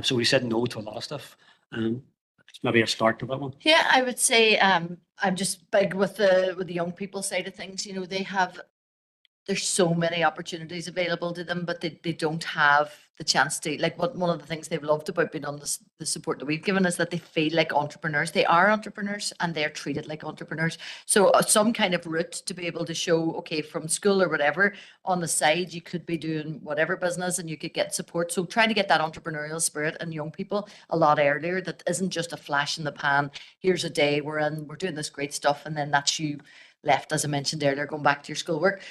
So we said no to a lot of stuff. It's maybe a start to that one. Yeah, I would say I'm just big with the young people side of things. You know, there's so many opportunities available to them, but they don't have the chance to, like, one of the things they've loved about being on the support that we've given is that they feel like entrepreneurs. They are entrepreneurs and they're treated like entrepreneurs. So some kind of route to be able to show, okay, from school or whatever, on the side, you could be doing whatever business and you could get support. So trying to get that entrepreneurial spirit in young people a lot earlier, that isn't just a flash in the pan. Here's a day we're doing this great stuff, and then that's you left, as I mentioned earlier, going back to your schoolwork.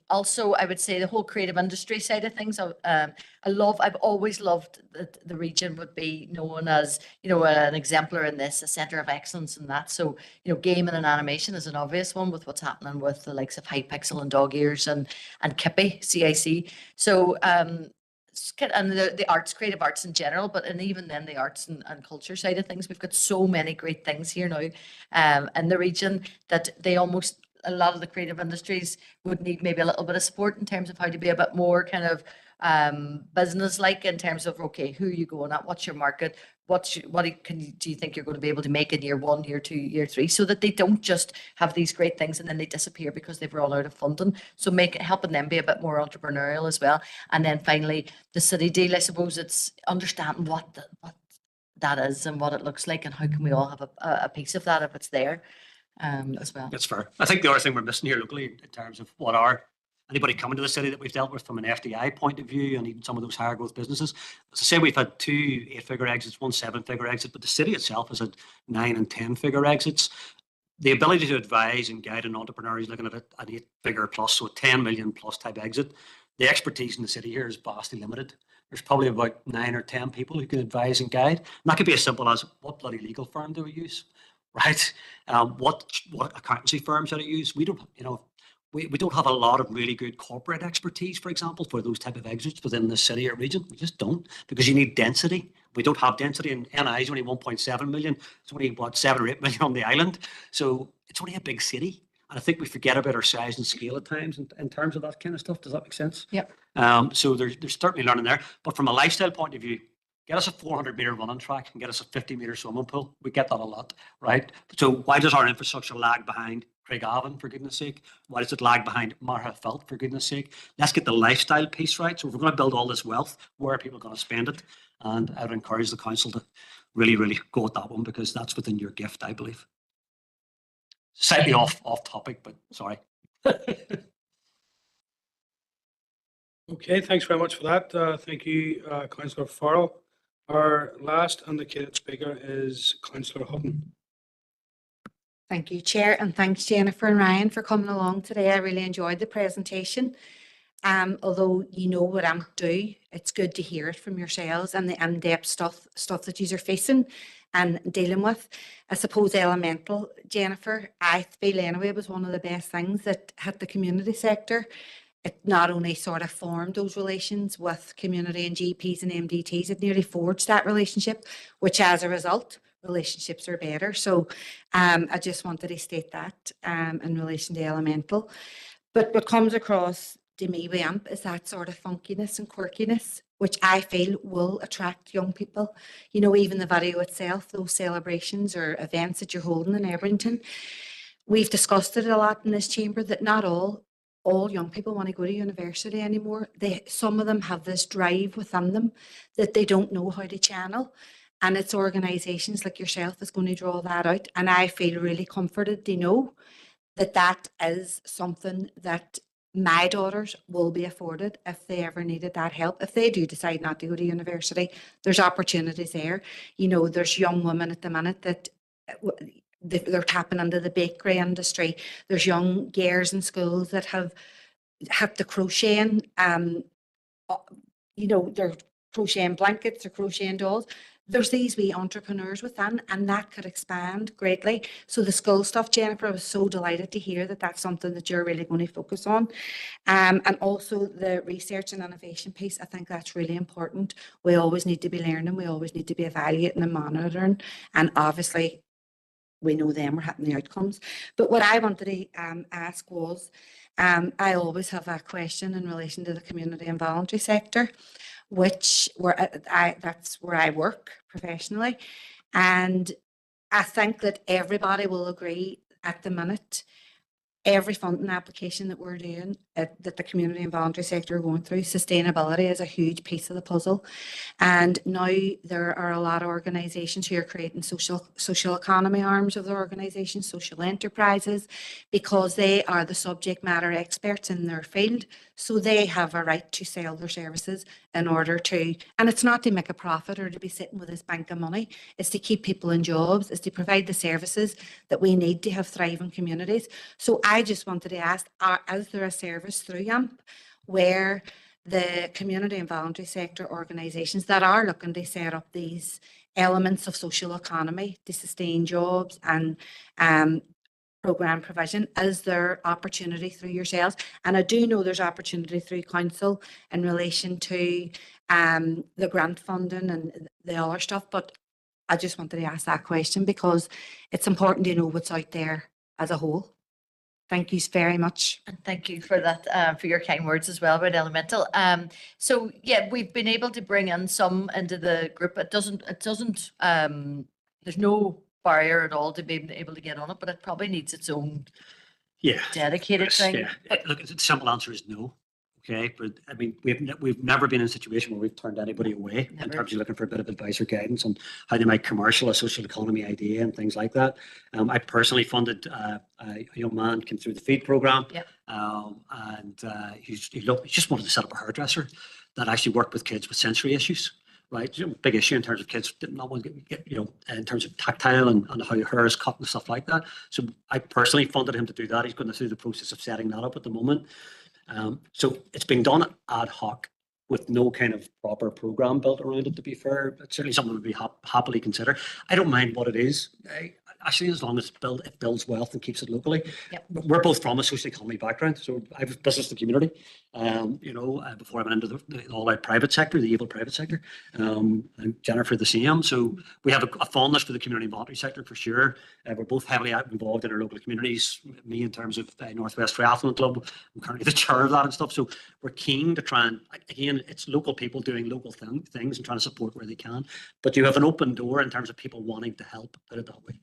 Also, I would say the whole creative industry side of things. I've always loved that the region would be known as, you know, an exemplar in this, a centre of excellence in that. So, you know, gaming and animation is an obvious one with what's happening with the likes of Hypixel and Dog Ears and Kippy, CIC. So, and the arts, creative arts in general, and even then the arts and culture side of things, we've got so many great things here now in the region that a lot of the creative industries would need maybe a little bit of support in terms of how to be a bit more kind of business like, in terms of, okay, who are you going at, what's your market, do you think you're going to be able to make in year 1, year 2, year 3, so that they don't just have these great things and then they disappear because they've run out of funding. So helping them be a bit more entrepreneurial as well. And then finally, the city deal, I suppose it's understanding what that is and what it looks like, and how can we all have a piece of that if it's there as well. That's fair. I think the other thing we're missing here locally in terms of what are anybody coming to the city that we've dealt with from an FDI point of view, and even some of those higher growth businesses. As I say, we've had 2 8-figure exits, 1 7-figure exit, but the city itself has had 9 and 10-figure exits. The ability to advise and guide an entrepreneur who's looking at an 8-figure plus, so a 10 million plus type exit, the expertise in the city here is vastly limited. There's probably about 9 or 10 people who can advise and guide. And that could be as simple as, what bloody legal firm do we use? Right? What accountancy firms do we use? We don't, we don't have a lot of really good corporate expertise, for example, for those type of exits within the city or region. We just don't, because you need density. We don't have density, and NI is only 1.7 million. It's only, 7 or 8 million on the island. So it's only a big city. And I think we forget about our size and scale at times in terms of that kind of stuff. Does that make sense? Yep. So there's certainly learning there. But from a lifestyle point of view, get us a 400-meter running track and get us a 50-meter swimming pool. We get that a lot, right? So why does our infrastructure lag behind Craigavon, for goodness sake? Why does it lag behind Marhafelt, for goodness sake? Let's get the lifestyle piece right. So if we're going to build all this wealth, where are people going to spend it? And I would encourage the council to really, really go at that one, because that's within your gift, I believe. Slightly off topic, but sorry. Okay, thanks very much for that. Thank you, Councillor Farrell. Our last indicated speaker is Councillor Hutton. Thank you, Chair, and thanks Jennifer and Ryan for coming along today. I really enjoyed the presentation. Although you know what I'm do, it's good to hear it from yourselves and the in-depth stuff that you are facing and dealing with. I suppose Elemental, Jennifer, I feel anyway, was one of the best things that hit the community sector. It not only sort of formed those relations with community and GPs and MDTs, it nearly forged that relationship, which as a result, relationships are better. So I just wanted to state that in relation to Elemental. But what comes across to me with AMP is that sort of funkiness and quirkiness, which I feel will attract young people. You know, even the video itself, those celebrations or events that you're holding in Ebrington, we've discussed it a lot in this chamber that not all young people want to go to university anymore. Some of them have this drive within them that they don't know how to channel. And it's organisations like yourself that's going to draw that out. And I feel really comforted to know that that is something that my daughters will be afforded if they ever needed that help. If they do decide not to go to university, there's opportunities there. You know, there's young women at the minute that they're tapping into the bakery industry. There's young girls in schools that have had the crocheting, you know, they're crocheting blankets or crocheting dolls. there's these wee entrepreneurs within, and that could expand greatly. So the school stuff, Jennifer, I was so delighted to hear that that's something that you're really going to focus on. And also the research and innovation piece, I think that's really important. We always need to be learning, we always need to be evaluating and monitoring. And obviously, we know then we're hitting the outcomes. But what I wanted to ask was, I always have a question in relation to the community and voluntary sector, which that's where I work professionally. And I think that everybody will agree at the minute, every funding application that we're doing, that the community and voluntary sector are going through, sustainability is a huge piece of the puzzle. And now there are a lot of organisations who are creating social economy arms of their organisations, social enterprises, because they are the subject matter experts in their field. So they have a right to sell their services in order to, and it's not to make a profit or to be sitting with this bank of money, it's to keep people in jobs, it's to provide the services that we need to have thriving communities. So I just wanted to ask, is there a service through AMP where the community and voluntary sector organisations that are looking to set up these elements of social economy to sustain jobs and programme provision, is there opportunity through yourselves? And I do know there's opportunity through council in relation to the grant funding and the other stuff, but I just wanted to ask that question because it's important to know what's out there as a whole. Thank you very much. And thank you for that, for your kind words as well about Elemental. So yeah, we've been able to bring in some into the group. It doesn't, there's no barrier at all to being able to get on it, but it probably needs its own dedicated Yes, thing. yeah. Look, the simple answer is no. Okay, but I mean, we've never been in a situation where we've turned anybody away in terms of looking for a bit of advice or guidance on how they might commercial a social economy idea and things like that. I personally funded a young man came through the feed program, and he just wanted to set up a hairdresser that actually worked with kids with sensory issues. Right, big issue in terms of kids did not want to get, in terms of tactile and how your hair is cut and stuff like that. So I personally funded him to do that. He's going through the process of setting that up at the moment. So it's being done ad hoc with no kind of proper program built around it, to be fair. It's certainly something we would happily consider. I don't mind what it is. Actually, as long as it builds wealth and keeps it locally. We're both from a social economy background, so I have business in the community, before I went into the all-out private sector, the evil private sector, and Jennifer the same. So we have a fondness for the community and voluntary sector for sure. We're both heavily involved in our local communities. Me in terms of Northwest Triathlon Club, I'm currently the chair of that and stuff. So we're keen to try and, again, it's local people doing local things and trying to support where they can. But you have an open door in terms of people wanting to help, put it that way.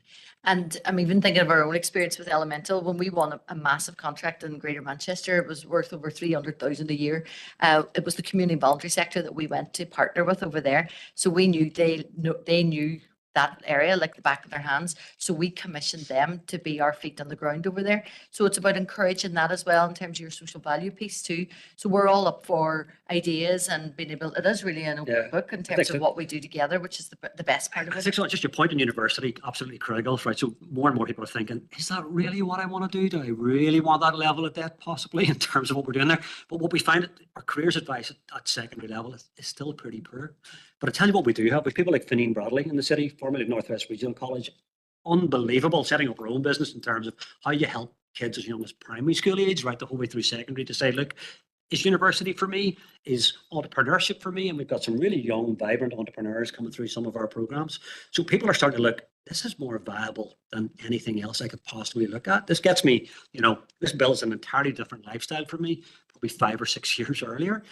And I'm even thinking of our own experience with Elemental. When we won a massive contract in Greater Manchester, it was worth over 300,000 a year. It was the community voluntary sector that we went to partner with over there. So we knew they knew that area like the back of their hands. So we commissioned them to be our feet on the ground over there. So it's about encouraging that as well in terms of your social value piece too. So we're all up for ideas and being able, it is really an open book in terms of what we do together, which is the best part of it. I think so. Just your point in university, absolutely critical, right? So more and more people are thinking, is that really what I want to do? Do I really want that level of debt possibly in terms of what we're doing there? But what we find, our careers advice at secondary level is still pretty poor. But I tell you what we do have, with people like Fineen Bradley in the city, formerly Northwest Regional College, unbelievable, setting up our own business in terms of how you help kids as young as primary school age, right the whole way through secondary, to say, look, is university for me? Is entrepreneurship for me? And we've got some really young, vibrant entrepreneurs coming through some of our programs. So people are starting to look, this is more viable than anything else I could possibly look at. This gets me, this builds an entirely different lifestyle for me, probably 5 or 6 years earlier.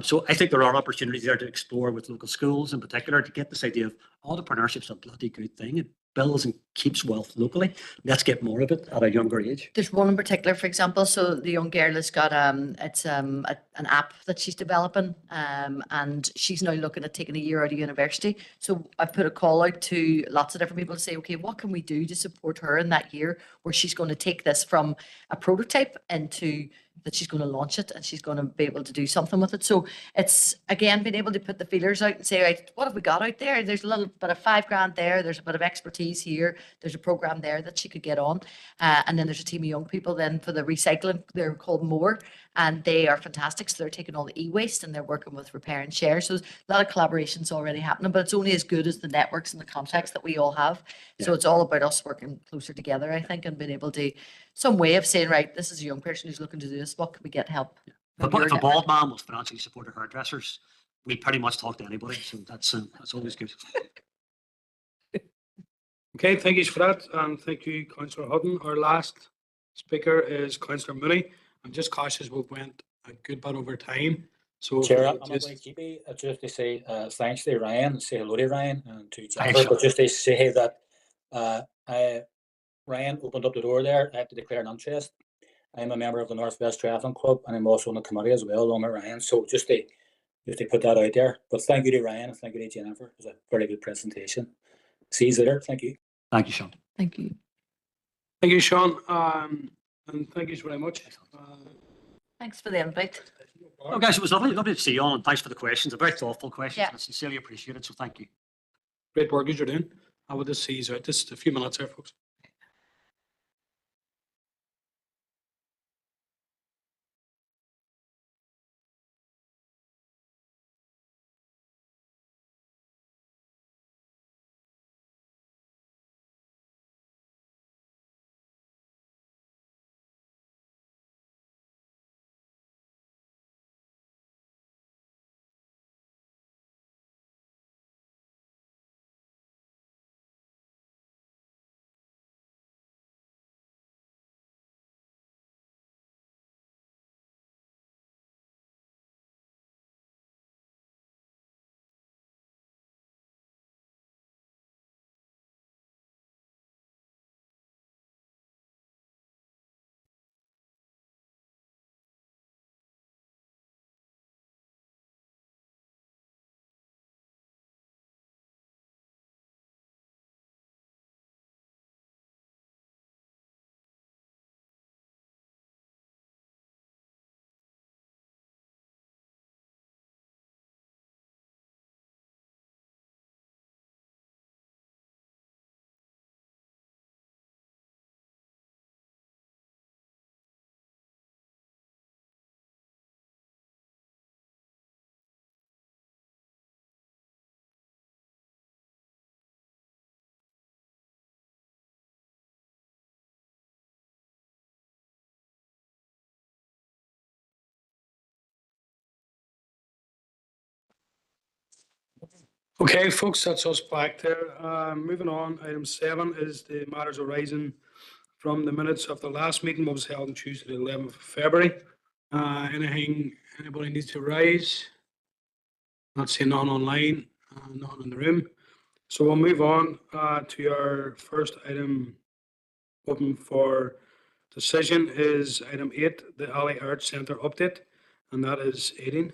So I think there are opportunities there to explore with local schools in particular to get this idea of entrepreneurship's a bloody good thing. It builds and keeps wealth locally. Let's get more of it at a younger age. There's one in particular, for example. So the young girl has got it's an app that she's developing, and she's now looking at taking a year out of university. So I've put a call out to lots of different people to say, okay, what can we do to support her in that year where she's going to take this from a prototype into that she's going to launch it and she's going to be able to do something with it. So it's, again, being able to put the feelers out and say, right, what have we got out there? There's a little bit of $5,000 there. There's a bit of expertise here. There's a program there that she could get on. And then there's a team of young people then for the recycling. They're called More, and they are fantastic. So they're taking all the e-waste and they're working with Repair and Share. So there's a lot of collaborations already happening, but it's only as good as the networks and the contacts that we all have. So it's all about us working closer together, I think, and being able to some way of saying, right, this is a young person who's looking to do this. What can we get help? If a bald man was financially supported hairdressers, we pretty much talk to anybody. So that's always good. Okay, thank you for that. And thank you, Councillor Hutton. Our last speaker is Councillor Mooney. I'm just cautious we've went a good bit over time. So Chair, I'm going to GB just to say thanks to Ryan, say hello to Ryan and to Jennifer, but just to say that Ryan opened up the door there. I have to declare an interest. I'm a member of the Northwest Triathlon Club and I'm also on the committee as well, along with Ryan. So just to put that out there. But thank you to Ryan and thank you to Jennifer. It was a very good presentation. See you later. Thank you. Thank you, Sean. Thank you. Thank you, Sean. And thank you very much. Thanks for the invite. Oh, guys, it was lovely to see you all, and thanks for the questions. A very thoughtful questions. Yeah. I sincerely appreciate it. So thank you. Great work as you're doing. I will just see you out just a few minutes here, folks. Okay, folks, that's us back there. Moving on, item 7 is the matters arising from the minutes of the last meeting, what was held on Tuesday, the 11th of February. Anything anybody needs to raise? Not seeing none online, none in the room. So we'll move on to our first item open for decision is item 8, the Alley Arts Centre update, and that is Aideen.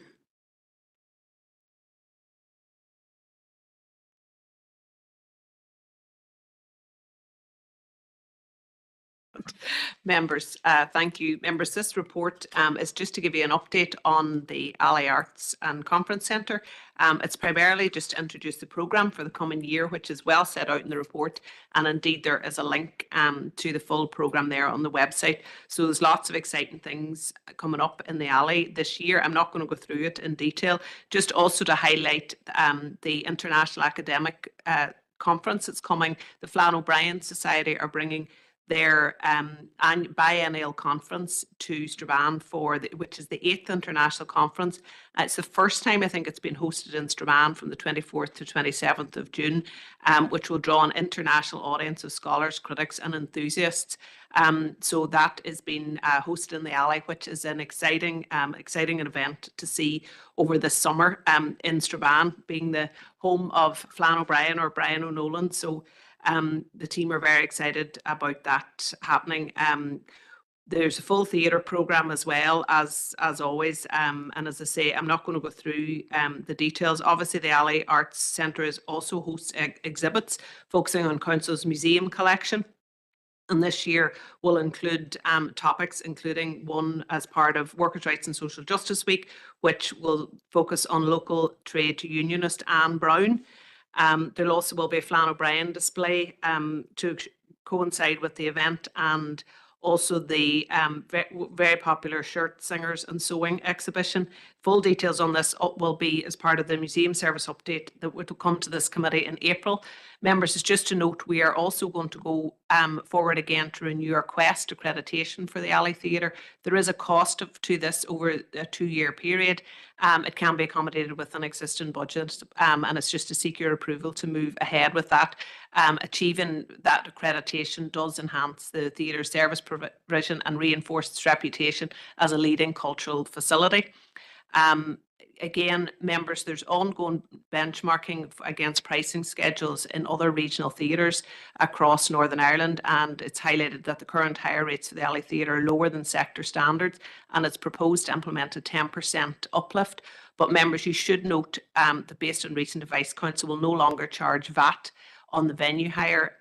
Members, thank you. Members, this report is just to give you an update on the Alley Arts and Conference Centre. It's primarily just to introduce the programme for the coming year, which is well set out in the report. And indeed, there is a link to the full programme there on the website. So there's lots of exciting things coming up in the Alley this year. I'm not going to go through it in detail, just also to highlight the International Academic Conference that's coming. The Flann O'Brien Society are bringing their biennial conference to Strabane which is the 8th international conference. It's the first time I think it's been hosted in Strabane from the 24th to 27th of June, which will draw an international audience of scholars, critics and enthusiasts. So that is being hosted in the Alley, which is an exciting event to see over the summer in Strabane, being the home of Flann O'Brien or Brian O'Nolan. So the team are very excited about that happening. There's a full theatre programme as well, as always. And as I say, I'm not going to go through the details. Obviously, the Alley Arts Centre is also hosts exhibits focusing on Council's museum collection. And this year will include topics, including one as part of Workers' Rights and Social Justice Week, which will focus on local trade unionist Anne Brown. There also will be a Flann O'Brien display to coincide with the event, and also the very popular shirt singers and sewing exhibition. Full details on this will be as part of the museum service update that will come to this committee in April. Members, it's just to note, we are also going to go forward again to renew our Quest accreditation for the Alley Theatre. There is a cost to this over a 2-year period. It can be accommodated with an existing budget, and it's just to seek your approval to move ahead with that. Achieving that accreditation does enhance the theatre service provision and reinforce its reputation as a leading cultural facility. Again, members, there's ongoing benchmarking against pricing schedules in other regional theatres across Northern Ireland, and it's highlighted that the current higher rates for the Alley Theatre are lower than sector standards, and it's proposed to implement a 10% uplift. But members, you should note that based on recent advice, Council will no longer charge VAT on the venue hire.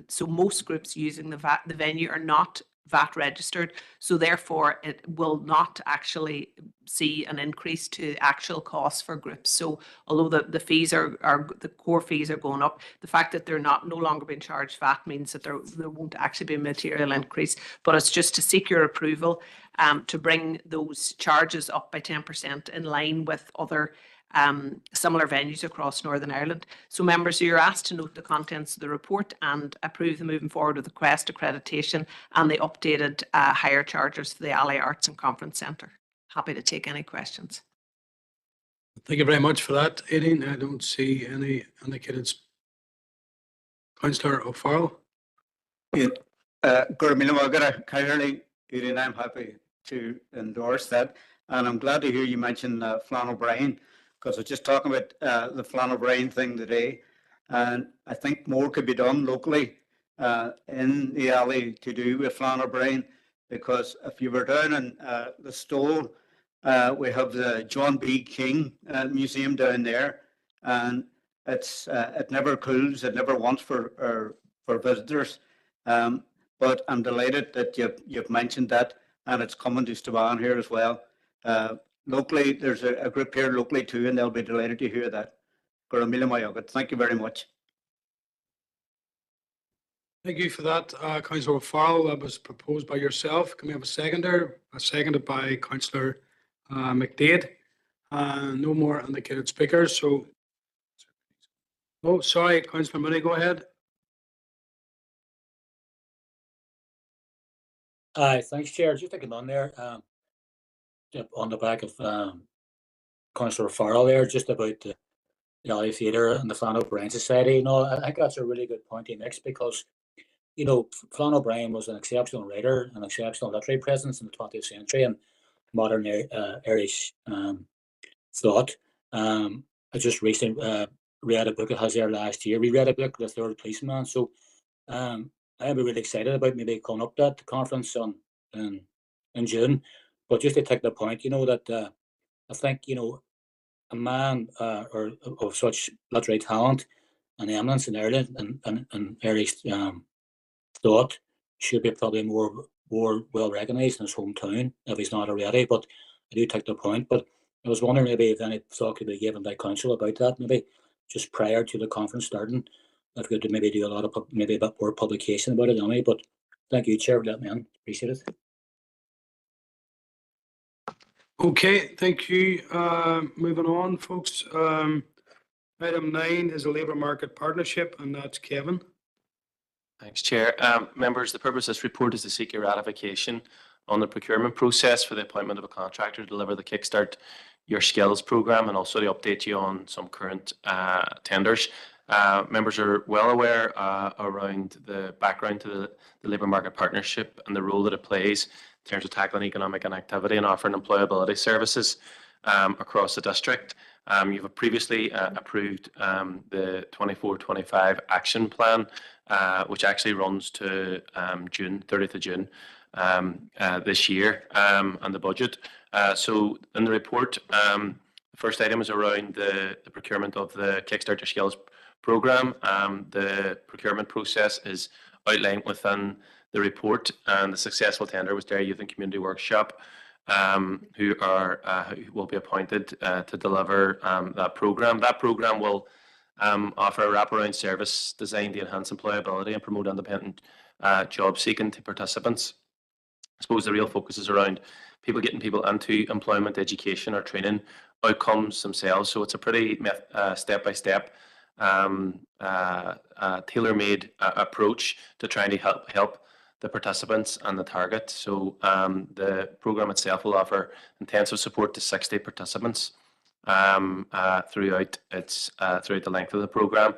So most groups using the venue are not VAT registered, so therefore it will not actually see an increase to actual costs for groups. So although the fees are the core fees are going up, the fact that they're no longer being charged VAT means that there won't actually be a material increase. But it's just to seek your approval to bring those charges up by 10% in line with other similar venues across Northern Ireland. So members, you're asked to note the contents of the report and approve the moving forward with the Quest accreditation and the updated higher charges for the Alley Arts and Conference Centre. Happy to take any questions. Thank you very much for that, Aileen. I don't see any indicated. Councillor O'Farrell. Aileen, I'm happy to endorse that. And I'm glad to hear you mention Flann O'Brien, because I was just talking about the Flann O'Brien thing today. And I think more could be done locally in the alley to do with Flann O'Brien, because if you were down in the Stole, we have the John B. King Museum down there, and it never cools, it never wants for visitors. But I'm delighted that you've mentioned that, and it's coming to Stavan here as well. Locally, there's a group here locally too, and they'll be delighted to hear that. Thank you very much. Thank you for that, Councillor O'Farrell. That was proposed by yourself. Can we have a seconder? Seconded by Councillor McDade. No more indicated speakers. So, oh, sorry, Councillor Mooney, go ahead. Aye, thanks, Chair. Just taking on there, on the back of Councillor Farrell there, just about the Alley Theatre and the Flann O'Brien Society. You know, I think that's a really good point he makes, because, you know, Flann O'Brien was an exceptional writer, an exceptional literary presence in the 20th century and modern Irish thought. I just recently read a book it has there last year. We read a book, The Third Policeman. So I'd be really excited about maybe coming up to that conference in June. But just to take the point, you know, that I think, you know, a man or of such literary talent and eminence in Ireland and Irish thought should be probably more well recognised in his hometown if he's not already. But I do take the point. But I was wondering maybe if any thought could be given by council about that, maybe just prior to the conference starting. If we could maybe do a lot of maybe a bit more publication about it anyway. But thank you, Chair, for that, man. Appreciate it. Okay, thank you. Moving on, folks. Item 9 is a labour market partnership, and that's Kevin. Thanks, Chair. Members, the purpose of this report is to seek your ratification on the procurement process for the appointment of a contractor to deliver the Kickstart Your Skills programme, and also to update you on some current tenders. Members are well aware around the background to the labour market partnership and the role that it plays in terms of tackling economic inactivity and offering employability services across the district. You've previously approved the 24-25 action plan, which actually runs to June, 30th of June this year, and the budget. So in the report, the first item is around the procurement of the Kickstart Your Skills programme. The procurement process is outlined within the report, and the successful tender was Dairy Youth and Community Workshop, who will be appointed to deliver that programme. That programme will offer a wraparound service designed to enhance employability and promote independent job seeking to participants. I suppose the real focus is around getting people into employment, education, or training outcomes themselves. So it's a pretty step-by-step, tailor-made approach to trying to help the participants and the target. So the programme itself will offer intensive support to 60 participants throughout the length of the programme.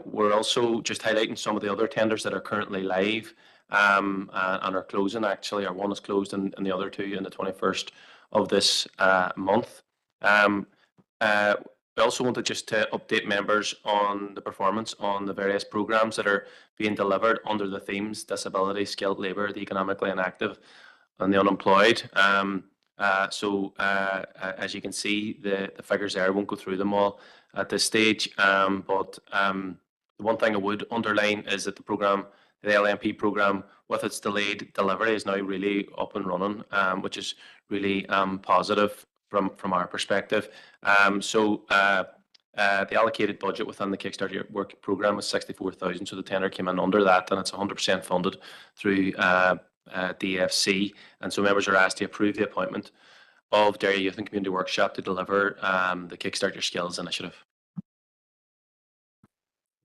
We're also just highlighting some of the other tenders that are currently live and are closing. Actually, our one is closed and the other two in the 21st of this month. We also wanted just to update members on the performance on the various programmes that are being delivered under the themes disability, skilled labour, the economically inactive and the unemployed. So as you can see, the figures there, I won't go through them all at this stage, but the one thing I would underline is that the programme, the LMP programme, with its delayed delivery, is now really up and running, which is really positive from our perspective. So the allocated budget within the Kickstart Your Work programme was 64,000, so the tender came in under that, and it's 100% funded through DFC, and so members are asked to approve the appointment of Dairy Youth and Community Workshop to deliver the Kickstart Your Skills initiative.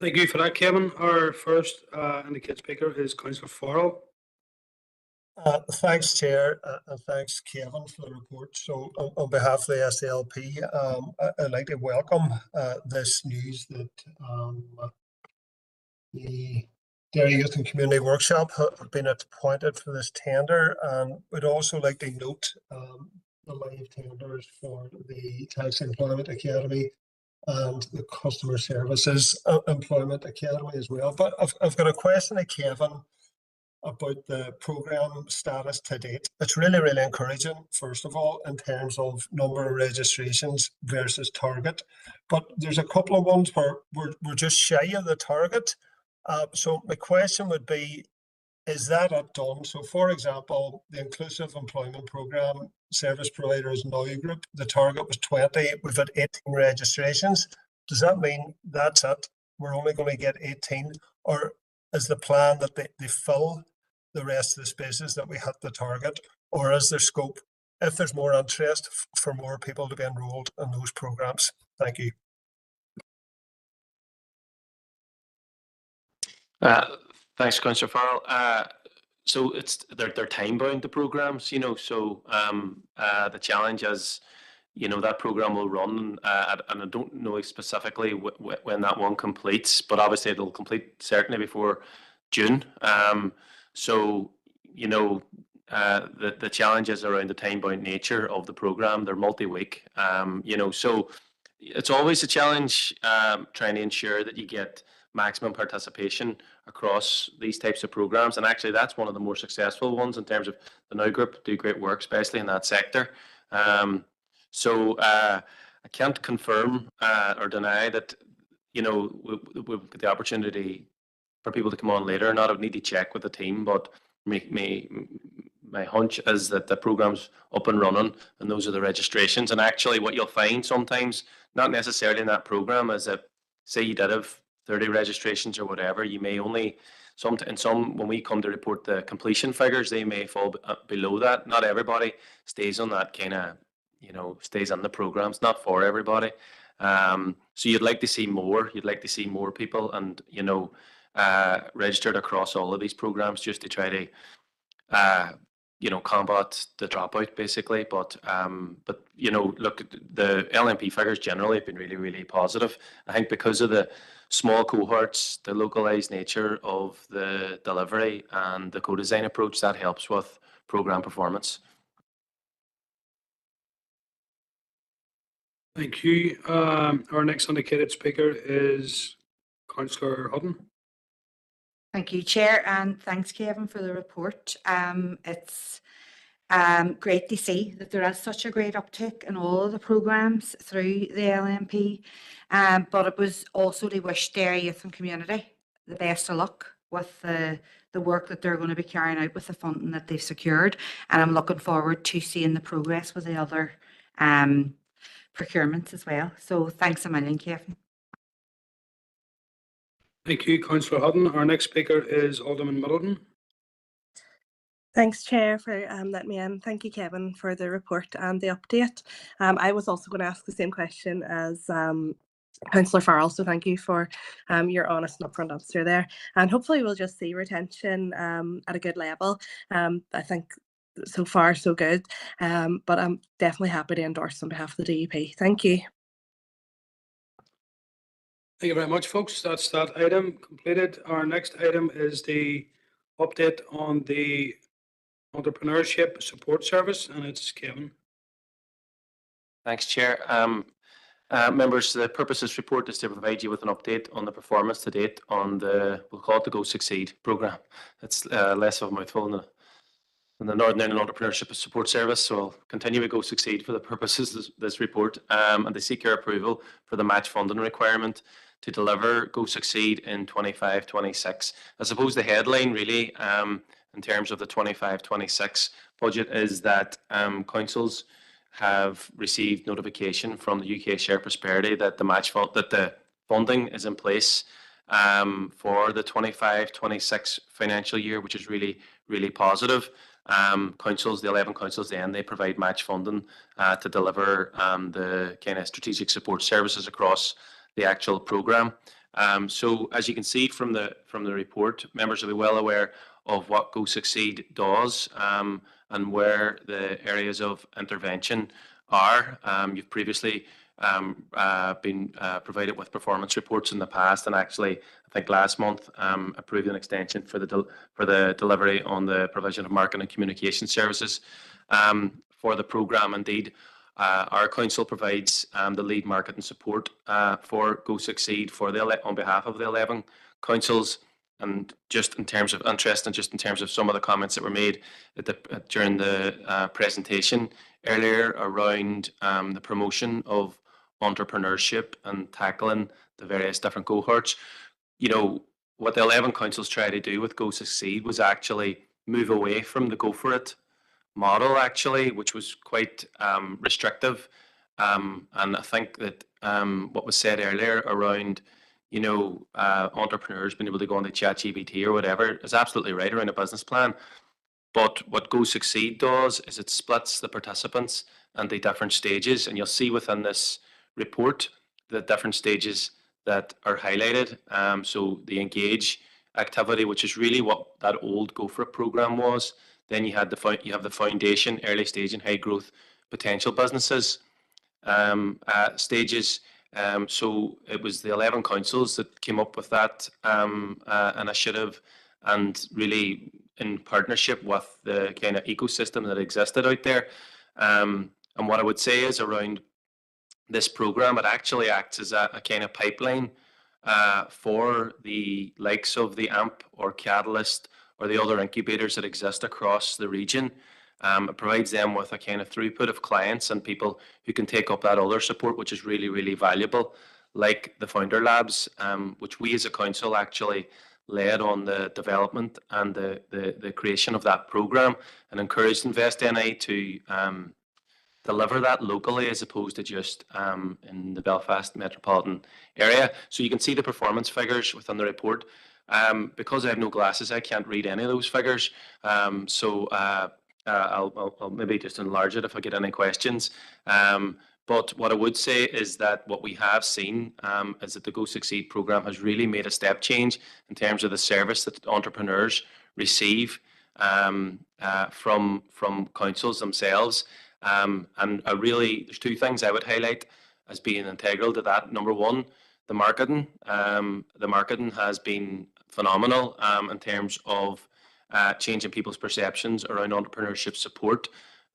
Thank you for that, Kevin. Our first indicated speaker is Councillor Farrell. Thanks, Chair, and thanks, Kevin, for the report. So on behalf of the SLP, I'd like to welcome this news that the Dairy Youth and Community Workshop have been appointed for this tender, and we'd also like to note the live tenders for the Tax Employment Academy and the Customer Services Employment Academy as well. But I've got a question to Kevin about the programme status to date. It's really, really encouraging, first of all, in terms of number of registrations versus target. But there's a couple of ones where we're just shy of the target. So my question would be, is that done? So for example, the Inclusive Employment Programme Service Providers Now Group, the target was 20, we've had 18 registrations. Does that mean that's it? We're only going to get 18? Or is the plan that they fill the rest of the spaces that we hit the target? Or is there scope, if there's more interest, for more people to be enrolled in those programmes? Thank you. Thanks, Councillor Farrell. So they're time bound, the programmes, you know, so the challenge is, you know, that programme will run and I don't know specifically when that one completes, but obviously it'll complete certainly before June. So, you know, the challenges around the time bound nature of the programme, they're multi-week, you know, so it's always a challenge trying to ensure that you get maximum participation across these types of programs, and actually that's one of the more successful ones in terms of the Now Group do great work, especially in that sector. So I can't confirm or deny that, you know, we've got the opportunity for people to come on later, and I would need to check with the team, but my hunch is that the program's up and running and those are the registrations. And actually what you'll find sometimes, not necessarily in that program, is that say you did have 30 registrations or whatever, you may only, when we come to report the completion figures, they may fall below that. Not everybody stays on that kind of, you know, stays on the programs, not for everybody. So you'd like to see more, people and, you know, registered across all of these programs just to try to, you know, combat the dropout basically. But you know, look, the LMP figures generally have been really, really positive. I think because of the small cohorts, the localized nature of the delivery and the co-design approach, that helps with program performance. Thank you. Our next indicated speaker is Councillor Hutton. Thank you, Chair, and thanks, Kevin, for the report. It's great to see that there is such a great uptick in all of the programmes through the LMP, but it was also to wish Dairy Youth and Community the best of luck with the the work that they're going to be carrying out with the funding that they've secured. And I'm looking forward to seeing the progress with the other procurements as well. So thanks a million, Kevin. Thank you, Councillor Hutton. Our next speaker is Alderman Middleton. Thanks, Chair, for letting me in. Thank you, Kevin, for the report and the update. I was also going to ask the same question as Councillor Farrell, so thank you for your honest and upfront answer there. And hopefully we'll just see retention at a good level. I think so far so good, but I'm definitely happy to endorse on behalf of the DEP. Thank you. Thank you very much, folks. That's that item completed. Our next item is the update on the Entrepreneurship Support Service, and it's Kevin. Thanks, Chair. Members, the purpose of this report is to provide you with an update on the performance to date on we'll call it the Go Succeed programme. It's less of a mouthful than the Northern Ireland Entrepreneurship Support Service, so I'll continue to Go Succeed for the purposes of this report. And they seek your approval for the match funding requirement to deliver Go Succeed in 25-26. I suppose the headline really in terms of the 25-26 budget is that councils have received notification from the UK Share Prosperity that the funding is in place for the 25-26 financial year, which is really, really positive. Councils, the 11 councils, then they provide match funding to deliver the kind of strategic support services across the actual programme. So as you can see from the report, members will be well aware of what Go Succeed does and where the areas of intervention are. You've previously been provided with performance reports in the past, and actually I think last month approved an extension for the delivery on the provision of marketing and communication services for the programme. Indeed, our council provides the lead marketing support for Go Succeed on behalf of the 11 councils. And just in terms of interest and just in terms of some of the comments that were made during the presentation earlier around the promotion of entrepreneurship and tackling the various different cohorts, you know, what the 11 councils try to do with Go Succeed was actually move away from the Go For It model, actually, which was quite restrictive. And I think that what was said earlier around, you know, entrepreneurs being able to go on to ChatGPT or whatever is absolutely right around a business plan. But what Go Succeed does is it splits the participants into different stages, and you'll see within this report the different stages that are highlighted. So the Engage activity, which is really what that old Go For It program was. Then you have the foundation, early stage and high growth potential businesses stages. So it was the 11 councils that came up with that initiative, and really in partnership with the kind of ecosystem that existed out there. And what I would say is around this program, it actually acts as a kind of pipeline for the likes of the AMP or Catalyst or the other incubators that exist across the region. It provides them with a kind of throughput of clients and people who can take up that other support, which is really, really valuable, like the Founder Labs, which we as a council actually led on the development and the creation of that program, and encouraged InvestNI to deliver that locally as opposed to just in the Belfast metropolitan area. So you can see the performance figures within the report. Because I have no glasses, I can't read any of those figures. So I'll maybe just enlarge it if I get any questions. But what I would say is that what we have seen is that the Go Succeed program has really made a step change in terms of the service that entrepreneurs receive from councils themselves. And there's two things I would highlight as being integral to that. Number one, the marketing. The marketing has been phenomenal in terms of changing people's perceptions around entrepreneurship support.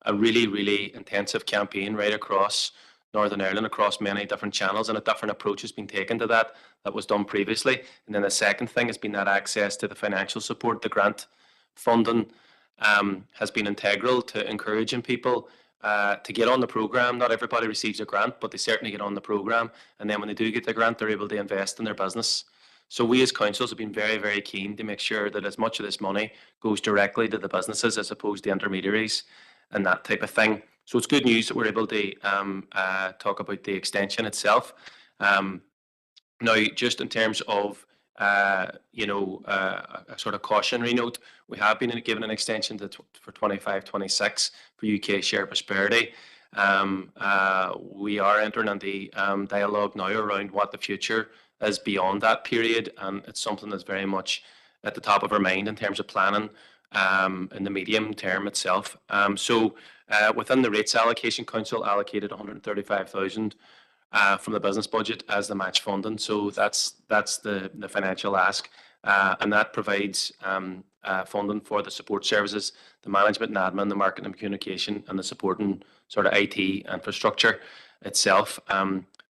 A really, really intensive campaign right across Northern Ireland, across many different channels, and a different approach has been taken to that was done previously. And then the second thing has been that access to the financial support, the grant funding has been integral to encouraging people to get on the program. Not everybody receives a grant, but they certainly get on the program. And then when they do get the grant, they're able to invest in their business. So we as councils have been very, very keen to make sure that as much of this money goes directly to the businesses as opposed to intermediaries and that type of thing. So it's good news that we're able to talk about the extension itself. Now, just in terms of a sort of cautionary note, we have been given an extension for 25-26 for UK Share Prosperity. We are entering into dialogue now around what the future is beyond that period, and it's something that's very much at the top of our mind in terms of planning in the medium term itself. So within the rates allocation, council allocated 135,000 from the business budget as the match funding. So that's the financial ask, and that provides funding for the support services, the management and admin, the marketing and communication, and the supporting sort of IT infrastructure itself.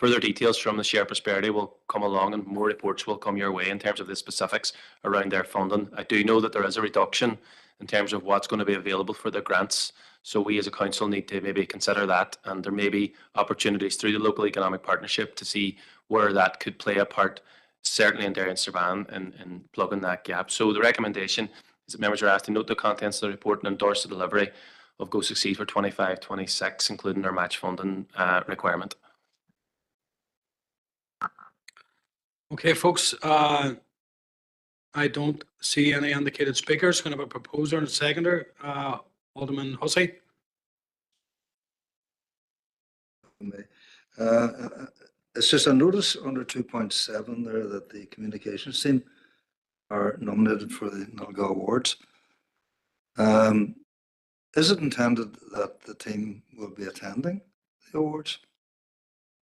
Further details from the Share Prosperity will come along, and more reports will come your way in terms of the specifics around their funding. I do know that there is a reduction in terms of what's going to be available for the grants. So we as a council need to maybe consider that, and there may be opportunities through the local economic partnership to see where that could play a part, certainly in Derry and Strabane, in plugging that gap. So the recommendation is that members are asked to note the contents of the report and endorse the delivery of Go Succeed for 25-26, including their match funding requirement. Okay, folks, I don't see any indicated speakers. Going to have a proposer and a seconder. Alderman Hussey. It's just a notice under 2.7 there that the communications team are nominated for the NULGA Awards. Is it intended that the team will be attending the awards?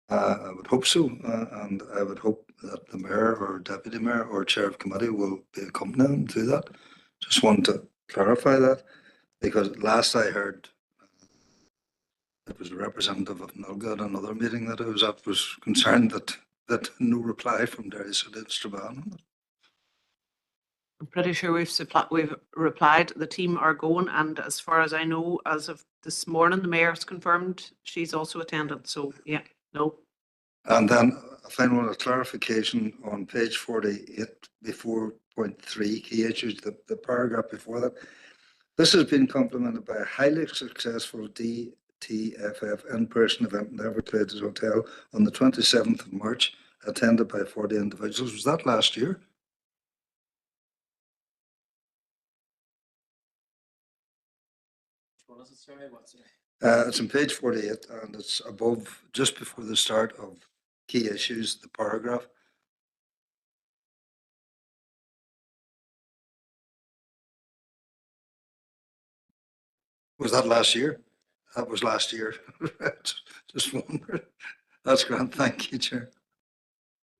I would hope so, and I would hope that the mayor or deputy mayor or chair of committee will be accompanying them to that. Just want to clarify that, because last I heard, it was a representative of NULGA at another meeting that I was at, was concerned that no reply from Derry City of Strabane. I'm pretty sure we've replied. The team are going, and as far as I know, as of this morning, the mayor's confirmed she's also attended. So yeah, no. And then a final one, a clarification on page 48 before point 3 key issues, the paragraph before that. This has been complemented by a highly successful DTFF in-person event in the Everglades Hotel on the 27th of March, attended by 40 individuals. Was that last year? It's on page 48, and it's above, just before the start of key issues, the paragraph. Was that last year? That was last year. Just wondering. That's grand. Thank you, Chair.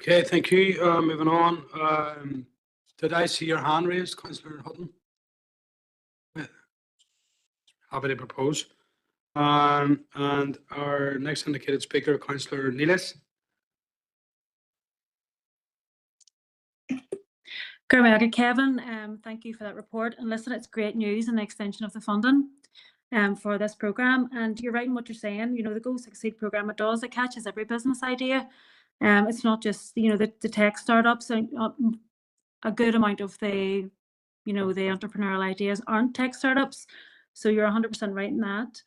Okay, thank you. Moving on. Did I see your hand raised, Councillor Hutton? Happy to propose. And our next indicated speaker, Councillor Neelis. Kevin, thank you for that report. And listen, it's great news and the extension of the funding for this programme. And you're right in what you're saying. You know, the Go Succeed programme, it catches every business idea. It's not just, you know, the tech startups. A good amount of the entrepreneurial ideas aren't tech startups. So you're 100% right in that.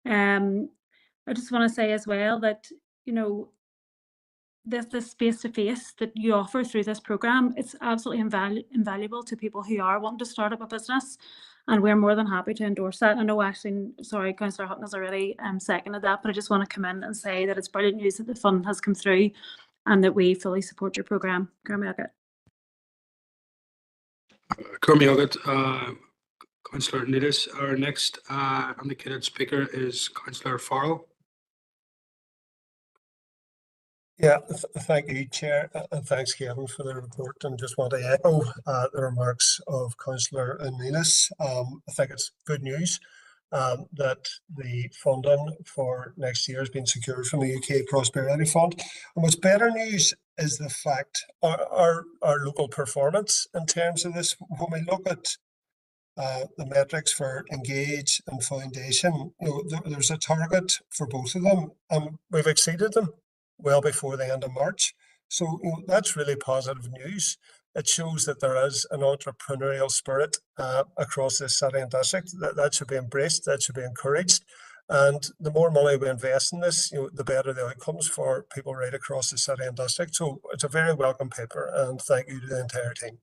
I just want to say as well that, you know, this face-to-face that you offer through this programme, it's absolutely invaluable to people who are wanting to start up a business, and we're more than happy to endorse that. I know actually, sorry, Councillor Hutton has already seconded that, but I just want to come in and say that it's brilliant news that the fund has come through and that we fully support your programme. Councillor Neelis. Our next indicated speaker is Councillor Farrell. Yeah, thank you, Chair, and thanks, Kevin, for the report. And just want to echo the remarks of Councillor Neelis. I think it's good news that the funding for next year has been secured from the UK Prosperity Fund. And what's better news is the fact our local performance in terms of this. When we look at the metrics for Engage and Foundation, you know, there's a target for both of them, and we've exceeded them well before the end of March. So that's really positive news. It shows that there is an entrepreneurial spirit across this city and district. That should be embraced, that should be encouraged. And the more money we invest in this, the better the outcomes for people right across the city and district. So it's a very welcome paper, and thank you to the entire team.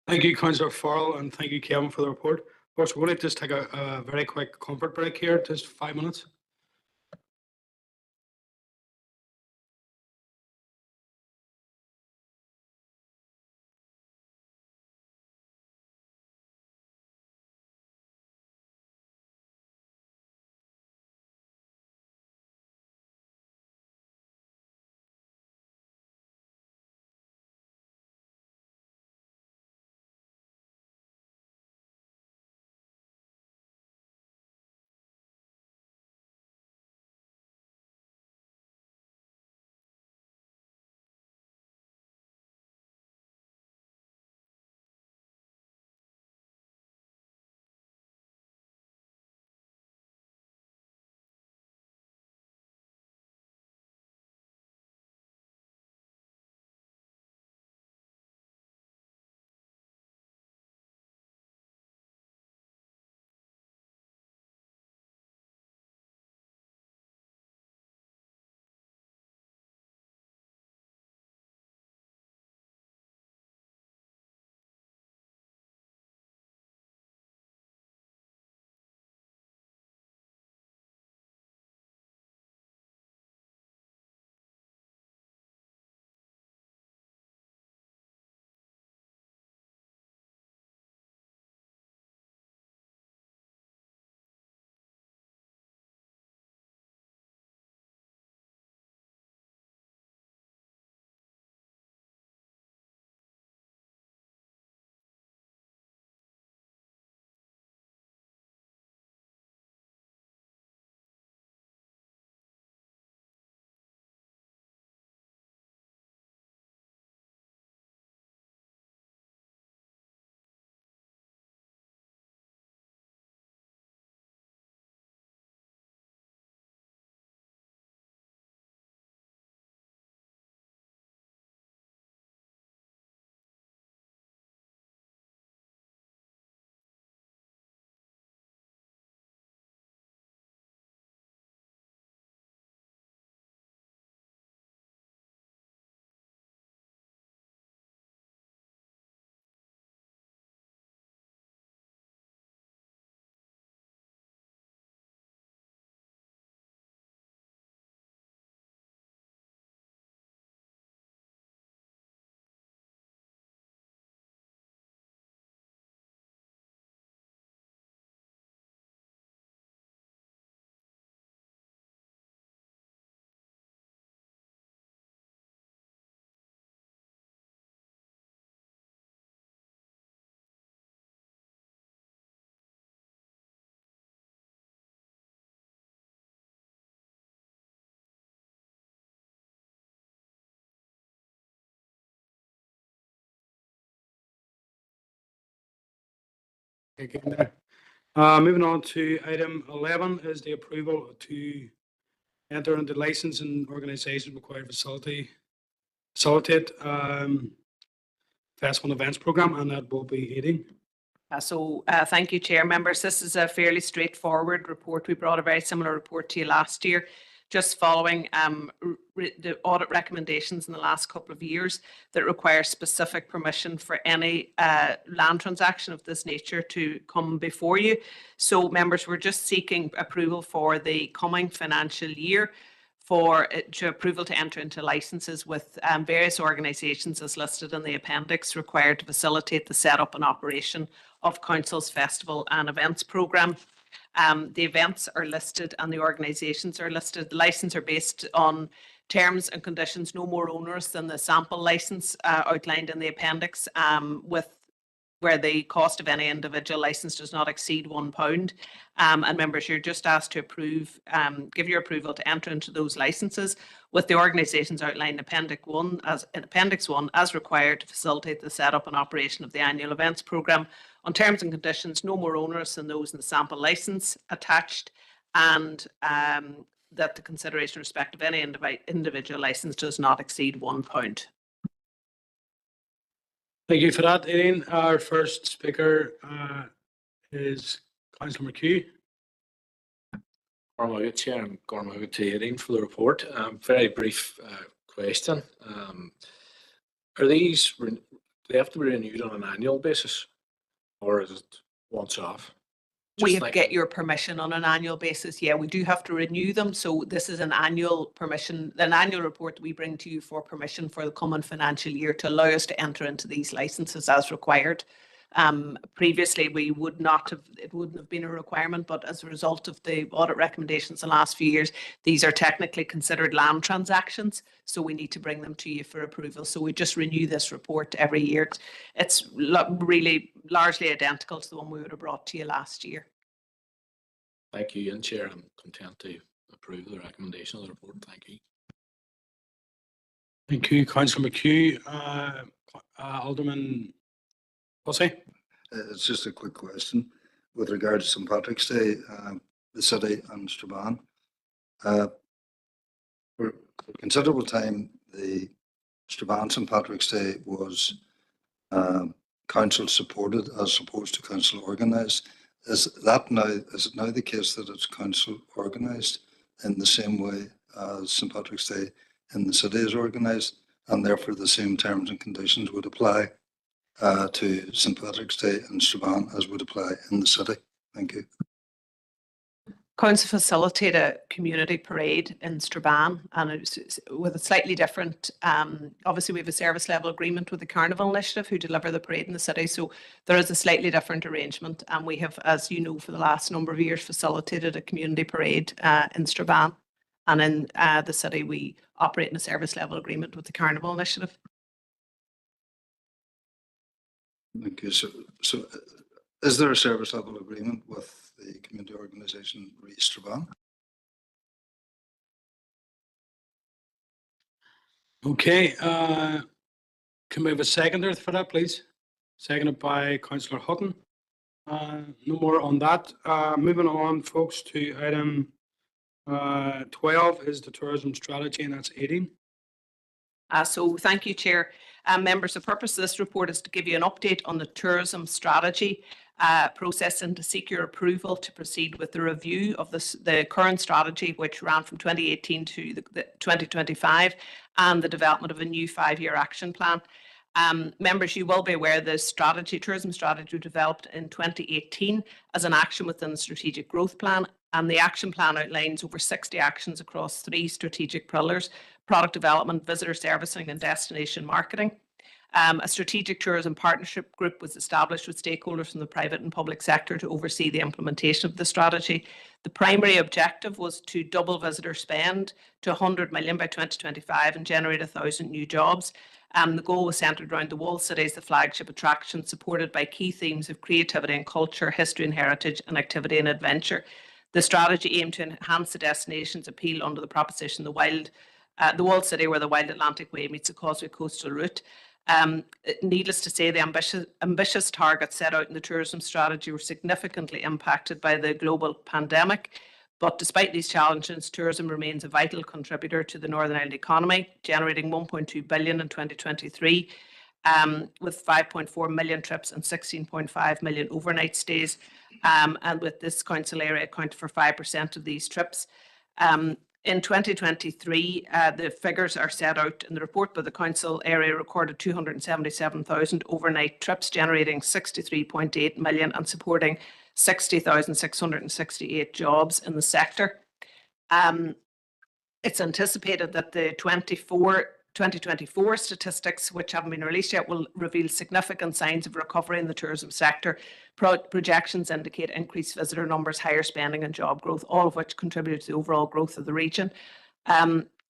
Thank you, Councillor Farrell, and thank you, Kevin, for the report. Of course, we're going to just take a very quick comfort break here, just 5 minutes. Again there. Moving on to item 11 is the approval to enter into license and organisation required facilitate festival and events programme, and that will be heating. Thank you, Chair. Members, this is a fairly straightforward report. We brought a very similar report to you last year, just following the audit recommendations in the last couple of years that require specific permission for any land transaction of this nature to come before you. So members, we're just seeking approval for the coming financial year for approval to enter into licenses with various organisations as listed in the appendix required to facilitate the setup and operation of Council's festival and events programme. The events are listed and the organisations are listed. The licence are based on terms and conditions no more onerous than the sample licence outlined in the appendix, where the cost of any individual licence does not exceed £1. And members, you're just asked to approve, give your approval to enter into those licences with the organisations outlined in Appendix 1 as required to facilitate the setup and operation of the annual events programme on terms and conditions no more onerous than those in the sample licence attached. And that the consideration in respect of any individual licence does not exceed £1. Thank you for that, Aileen. Our first speaker is Councillor McHugh. Gormagood, Chair, and Gormagood to Aileen for the report. Very brief question. Are these, do they have to be renewed on an annual basis, or is it once off? We have to get your permission on an annual basis. Yeah, we do have to renew them. So this is an annual permission, an annual report that we bring to you for permission for the coming financial year to allow us to enter into these licenses as required. Previously, we would not have, it wouldn't have been a requirement, but as a result of the audit recommendations in the last few years, these are technically considered land transactions. So we need to bring them to you for approval. So we just renew this report every year. It's really largely identical to the one we would have brought to you last year. Thank you, and Chair, I'm content to approve the recommendation of the report. Thank you. Thank you, Councillor McHugh. Alderman Hussey. It's just a quick question with regard to St. Patrick's Day, the city and Strabane. For a considerable time, the Strabane St. Patrick's Day was council supported as opposed to council organised. Is it now the case that it's council organised in the same way as St. Patrick's Day in the city is organised, and therefore the same terms and conditions would apply to St. Patrick's Day in Strabane as would apply in the city? Thank you. Council facilitate a community parade in Strabane, and it's with a slightly different, obviously we have a service level agreement with the Carnival Initiative who deliver the parade in the city, so there is a slightly different arrangement, and we have, as you know, for the last number of years facilitated a community parade in Strabane, and in the city we operate in a service level agreement with the Carnival Initiative. Thank you. So is there a service level agreement with the community organisation Strabane? Okay, can we have a seconder for that, please? Seconded by Councillor Hutton. No more on that. Moving on, folks, to item 12 is the tourism strategy, and that's 18. So thank you, Chair. Members, the purpose of this report is to give you an update on the tourism strategy process and to seek your approval to proceed with the review of the current strategy, which ran from 2018 to 2025, and the development of a new 5-year action plan. Members, you will be aware the tourism strategy was developed in 2018 as an action within the strategic growth plan, and the action plan outlines over 60 actions across 3 strategic pillars: product development, visitor servicing, and destination marketing. A strategic tourism partnership group was established with stakeholders from the private and public sector to oversee the implementation of the strategy. The primary objective was to double visitor spend to 100 million by 2025 and generate 1,000 new jobs. The goal was centred around the walled city as the flagship attraction, supported by key themes of creativity and culture, history and heritage, and activity and adventure. The strategy aimed to enhance the destination's appeal under the proposition the walled city where the wild Atlantic Way meets the Causeway coastal route. Needless to say, the ambitious targets set out in the tourism strategy were significantly impacted by the global pandemic. But despite these challenges, tourism remains a vital contributor to the Northern Ireland economy, generating 1.2 billion in 2023, with 5.4 million trips and 16.5 million overnight stays. And with this council area accounted for 5% of these trips. In 2023, the figures are set out in the report, but the council area recorded 277,000 overnight trips, generating 63.8 million and supporting 60,668 jobs in the sector. It's anticipated that the 2024 statistics, which haven't been released yet, will reveal significant signs of recovery in the tourism sector. Projections indicate increased visitor numbers, higher spending and job growth, all of which contribute to the overall growth of the region.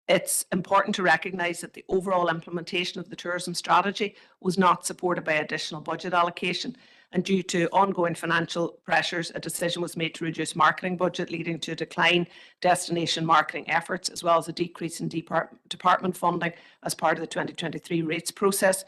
It's important to recognise that the overall implementation of the tourism strategy was not supported by additional budget allocation. And due to ongoing financial pressures, a decision was made to reduce marketing budget, leading to a decline in destination marketing efforts, as well as a decrease in department funding as part of the 2023 rates process.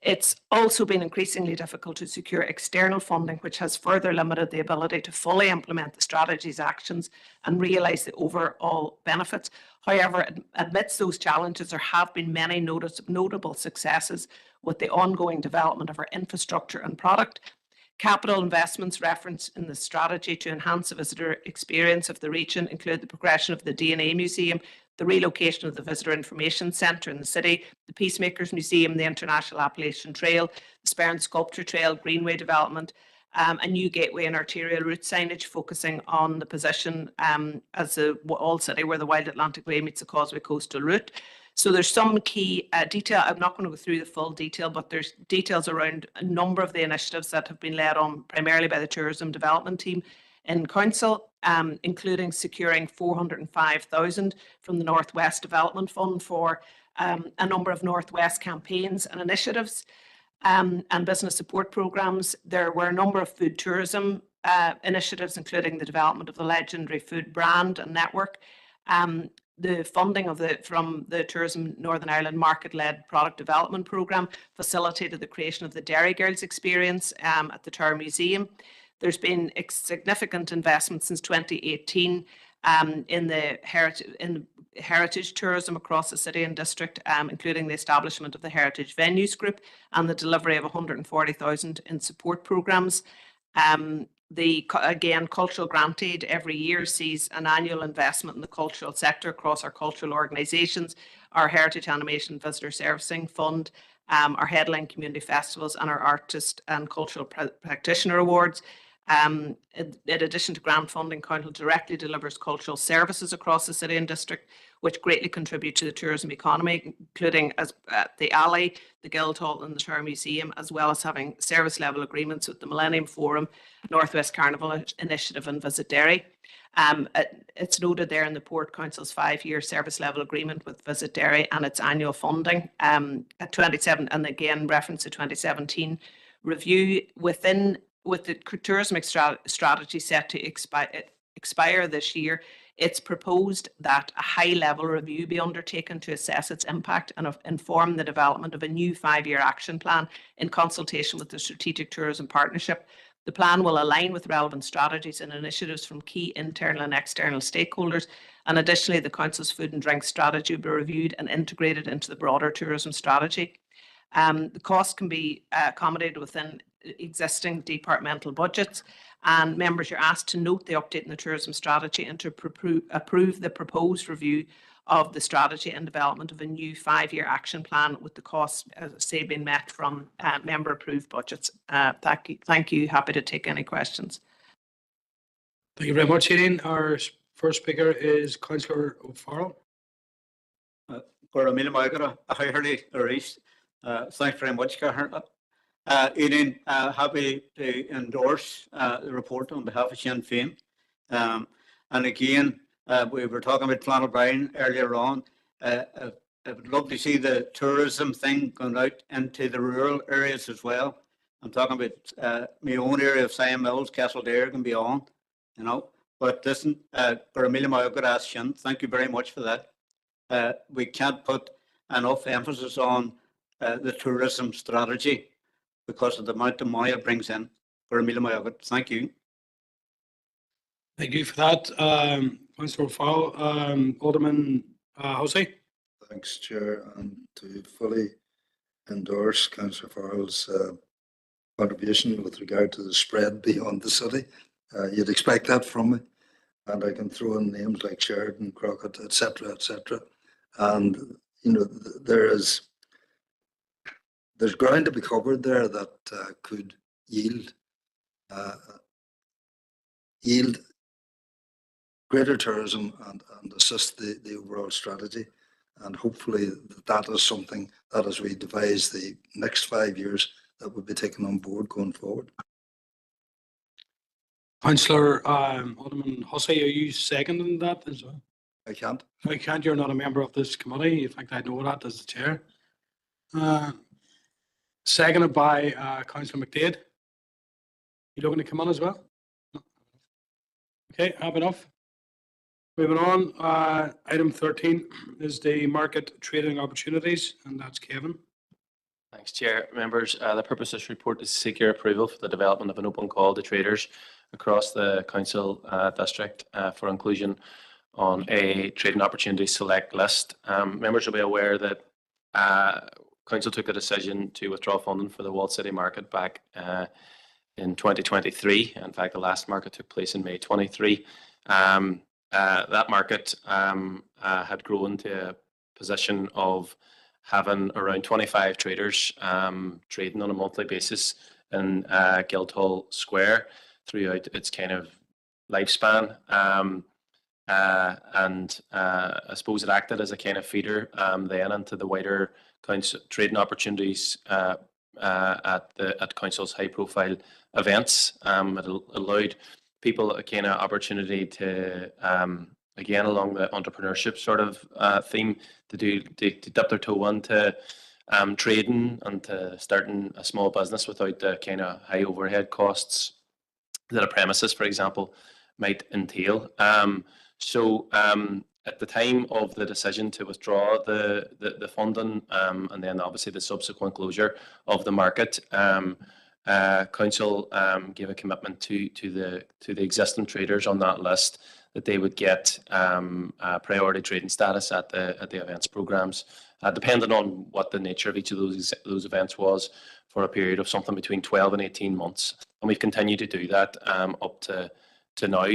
It's also been increasingly difficult to secure external funding, which has further limited the ability to fully implement the strategy's actions and realise the overall benefits. However, amidst those challenges, there have been many notable successes with the ongoing development of our infrastructure and product. Capital investments referenced in the strategy to enhance the visitor experience of the region include the progression of the DNA Museum, the relocation of the Visitor Information Centre in the city, the Peacemakers Museum, the International Appalachian Trail, the Sperrin Sculpture Trail, Greenway development, a new gateway and arterial route signage focusing on the position as a all city where the Wild Atlantic Way meets the Causeway Coastal Route. So there's some key detail. I'm not going to go through the full detail, but there's details around a number of the initiatives that have been led on primarily by the Tourism Development Team in Council, including securing 405,000 from the Northwest Development Fund for a number of Northwest campaigns and initiatives and business support programs. There were a number of food tourism initiatives, including the development of the legendary food brand and network. The funding from the Tourism Northern Ireland Market-Led Product Development Programme facilitated the creation of the Dairy Girls experience at the Tower Museum. There's been significant investment since 2018 in the heritage tourism across the city and district, including the establishment of the Heritage Venues Group and the delivery of 140,000 in support programmes. Again, cultural grant aid every year sees an annual investment in the cultural sector across our cultural organisations, our Heritage Animation Visitor Servicing Fund, our headline community festivals and our Artist and Cultural Practitioner Awards. In addition to grant funding, Council directly delivers cultural services across the city and district, which greatly contribute to the tourism economy, including as the Alley, the Guildhall and the Tower Museum, as well as having service level agreements with the Millennium Forum, Northwest Carnival Initiative and Visit Derry. It's noted there in the Port Council's 5-year service level agreement with Visit Derry and its annual funding at 27, and again reference to 2017 review with the tourism strategy set to expire this year. It's proposed that a high-level review be undertaken to assess its impact and inform the development of a new 5-year action plan in consultation with the Strategic Tourism Partnership. The plan will align with relevant strategies and initiatives from key internal and external stakeholders, and additionally the Council's food and drink strategy will be reviewed and integrated into the broader tourism strategy. The cost can be accommodated within existing departmental budgets, and members are asked to note the update in the tourism strategy and to approve the proposed review of the strategy and development of a new 5-year action plan with the costs, as I say, being met from member approved budgets. Thank you. Happy to take any questions. Thank you very much, Aileen. Our first speaker is Councillor O'Farrell. Thanks very much, Catherine. Aileen, happy to endorse the report on behalf of Sinn Féin. And again, we were talking about Flanabrine earlier on. I would love to see the tourism thing going out into the rural areas as well. I'm talking about my own area of Sion Mills, Castledare and beyond, you know. But listen, thank you very much for that. We can't put enough emphasis on the tourism strategy because of the amount of money it brings in. Thank you. Thank you for that, Councillor O'Farrell. Alderman Hussey. Thanks, Chair, and to fully endorse Councillor Farrell's contribution with regard to the spread beyond the city. You'd expect that from me, and I can throw in names like Sheridan, Crockett, etc., etc. And you know, there's ground to be covered there that could yield greater tourism and assist the overall strategy. And hopefully that is something that, as we devise the next 5 years, that will be taken on board going forward. Councillor Alderman Hussey, are you seconding that as well? I can't. I can't. You're not a member of this committee. In fact, I know that as the chair. Seconded by Councillor McDade. You looking to come on as well? No. Okay, have enough. Moving on, item 13 is the market trading opportunities, and that's Kevin. Thanks, Chair. Members, the purpose of this report is to seek your approval for the development of an open call to traders across the council district for inclusion on a trading opportunity select list. Members will be aware that council took a decision to withdraw funding for the Walled City market back in 2023. In fact, the last market took place in May 23. That market had grown to a position of having around 25 traders trading on a monthly basis in Guildhall Square throughout its kind of lifespan. And I suppose it acted as a kind of feeder then into the wider council trading opportunities at council's high profile events. It allowed people a kind of opportunity to again along the entrepreneurship sort of theme to dip their toe into trading and to starting a small business without the kind of high overhead costs that a premises, for example, might entail. At the time of the decision to withdraw the funding and then obviously the subsequent closure of the market, council gave a commitment to the existing traders on that list that they would get priority trading status at the events programs, depending on what the nature of each of those events was, for a period of something between 12 and 18 months. And we've continued to do that up to now.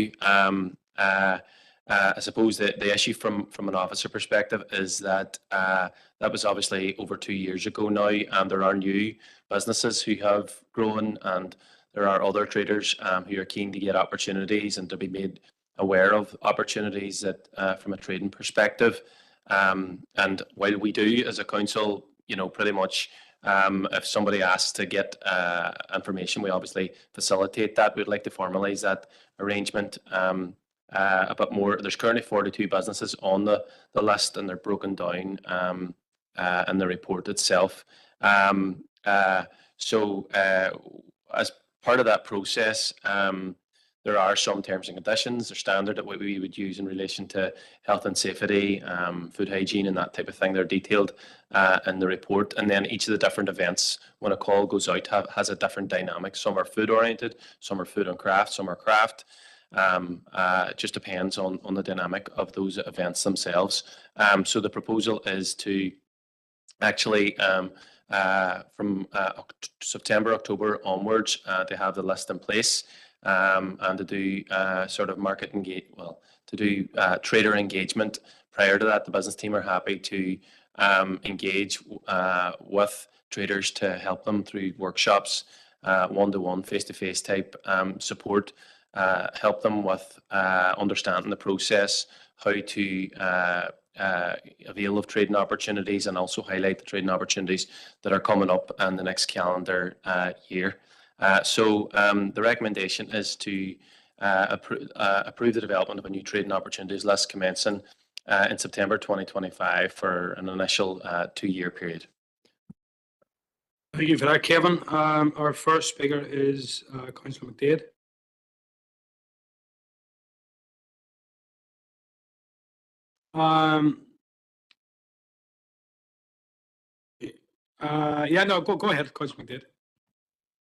I suppose the issue from an officer perspective is that that was obviously over 2 years ago now, and there are new businesses who have grown, and there are other traders who are keen to get opportunities and to be made aware of opportunities that from a trading perspective. And while we do as a council, pretty much if somebody asks to get information, we obviously facilitate that. We'd like to formalise that arrangement a bit more. There's currently 42 businesses on the list, and they're broken down in the report itself. As part of that process, there are some terms and conditions. They're standard that we would use in relation to health and safety, food hygiene and that type of thing. They're detailed in the report. And then each of the different events, when a call goes out, has a different dynamic. Some are food oriented, some are food and craft, some are craft. It just depends on the dynamic of those events themselves. So the proposal is to actually from September, October onwards, to have the list in place and to do sort of trader engagement. Prior to that, the business team are happy to engage with traders to help them through workshops, one-to-one, face-to-face type support, help them with understanding the process, how to avail of trading opportunities, and also highlight the trading opportunities that are coming up in the next calendar year. The recommendation is to approve the development of a new trading opportunities list commencing in September 2025 for an initial 2-year period. Thank you for that, Kevin. Our first speaker is Councillor McDade. Go ahead, Councillor McDade.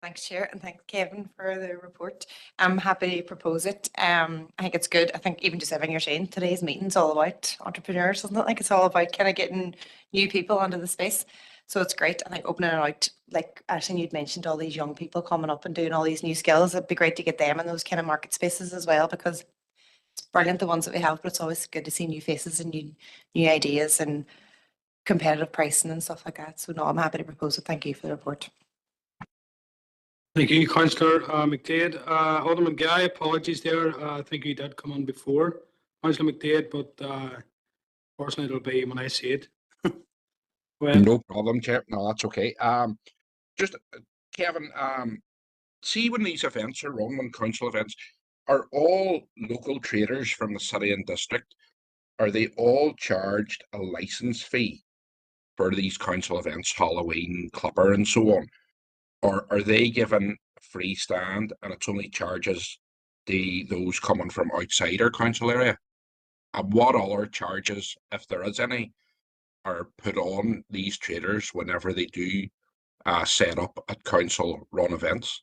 Thanks, Chair, and thanks, Kevin, for the report. I'm happy to propose it. I think it's good. I think even just having your saying, today's meeting's all about entrepreneurs, isn't it? Like it's all about kind of getting new people onto the space. So it's great. I think opening it out, like Ashton, you'd mentioned all these young people coming up and doing all these new skills. It'd be great to get them in those kind of market spaces as well, because it's brilliant, the ones that we have, but it's always good to see new faces and new ideas and competitive pricing and stuff like that. So no, I'm happy to propose it. Thank you for the report. Thank you, Councillor McDade. Alderman Guy, apologies there. I think he did come on before Councillor McDade, but unfortunately it'll be when I see it. No problem, Chair. No, that's okay. Just Kevin, see when these events are run, when council events, are all local traders from the city and district, are they all charged a licence fee for these council events, Halloween, Clipper and so on? Or are they given a free stand and it's only charges those coming from outside our council area? And what other charges, if there is any, are put on these traders whenever they do set up at council run events?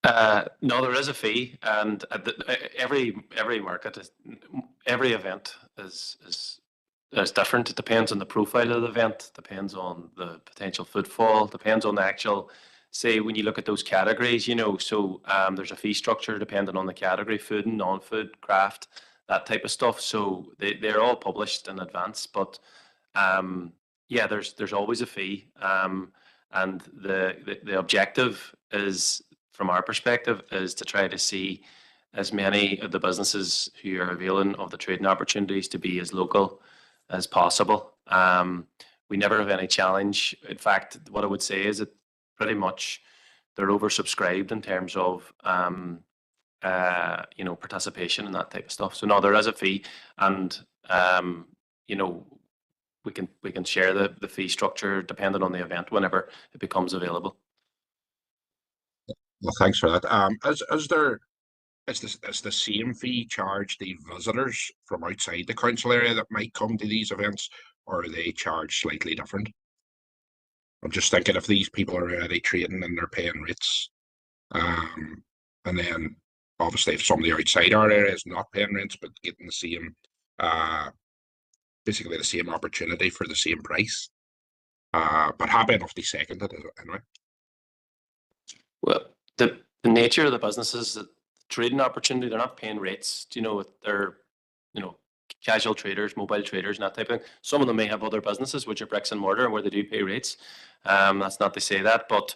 No, there is a fee, and every market is every event is different. It depends on the profile of the event, depends on the potential footfall, depends on the actual. Say when you look at those categories, so there's a fee structure depending on the category, food and non-food, craft, that type of stuff. So they're all published in advance, but yeah, there's always a fee, and the objective is, from our perspective, is to try to see as many of the businesses who are availing of the trading opportunities to be as local as possible. We never have any challenge. In fact, what I would say is that pretty much they're oversubscribed in terms of participation and that type of stuff. So no, there is a fee, and we can share the fee structure depending on the event whenever it becomes available. Well, thanks for that. Is the same fee charged to visitors from outside the council area that might come to these events, or are they charged slightly different? I'm just thinking if these people are already trading and they're paying rates, and then obviously if somebody outside our area is not paying rents but getting the same, basically the same opportunity for the same price. But happy enough to second it anyway. Well, the nature of the businesses, the trading opportunity, they're not paying rates. They're casual traders, mobile traders, and that type of thing. Some of them may have other businesses which are bricks and mortar where they do pay rates. That's not to say that, but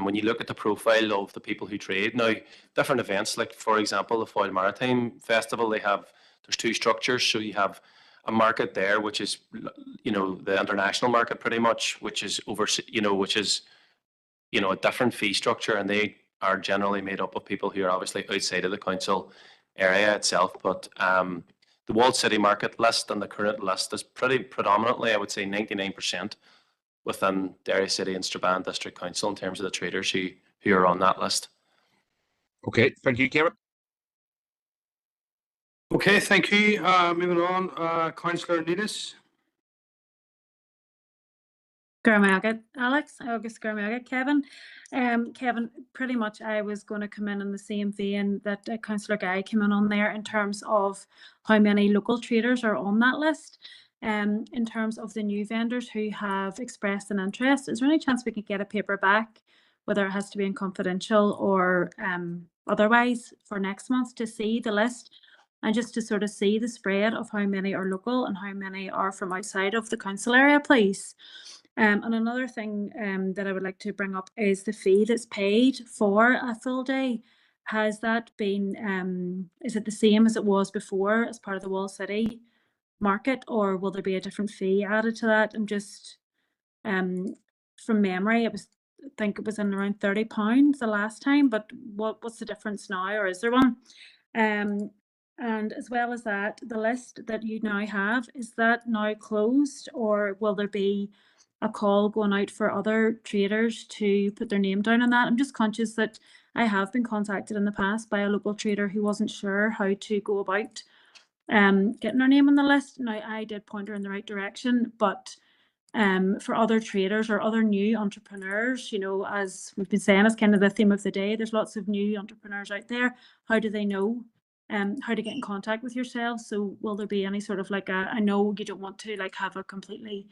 when you look at the profile of the people who trade now, different events, like for example the Foyle Maritime Festival, there's two structures. So you have a market there, which is the international market pretty much, which is a different fee structure, and they are generally made up of people who are obviously outside of the council area itself. But the Walled City market list and the current list is pretty predominantly, I would say 99% within Derry City and Strabane District Council in terms of the traders who are on that list. Okay, thank you, Kevin. Okay, thank you. Moving on, Councillor Needis. Gurmagat, Alex, August Gurmagat, Kevin. Kevin, pretty much I was going to come in the same vein that Councillor Guy came in on there in terms of how many local traders are on that list. In terms of the new vendors who have expressed an interest, is there any chance we could get a paper back, whether it has to be in confidential or otherwise, for next month to see the list and just to sort of see the spread of how many are local and how many are from outside of the council area, please? And another thing that I would like to bring up is the fee that's paid for a full day. Has that been, is it the same as it was before as part of the Walled City market, or will there be a different fee added to that? I'm just, from memory, I think it was in around £30 the last time, but what's the difference now, or is there one? And as well as that, the list that you now have, is that now closed, or will there be a call going out for other traders to put their name down on that? I'm just conscious that I have been contacted in the past by a local trader who wasn't sure how to go about getting their name on the list. Now, I did point her in the right direction, but for other traders or other new entrepreneurs, as we've been saying, as kind of the theme of the day, there's lots of new entrepreneurs out there. How do they know how to get in contact with yourselves? So will there be any sort of I know you don't want to have a completely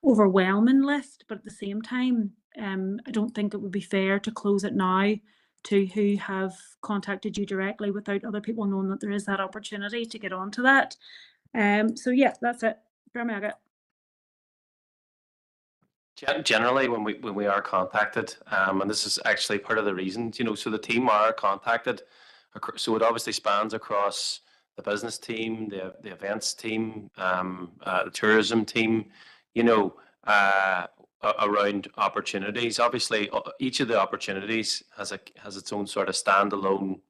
overwhelming list, but at the same time, I don't think it would be fair to close it now to who have contacted you directly without other people knowing that there is that opportunity to get onto that. So yeah, that's it. Generally, when we are contacted, and this is actually part of the reason, so the team are contacted. So it obviously spans across the business team, the events team, the tourism team, around opportunities. Obviously, each of the opportunities has its own sort of standalone,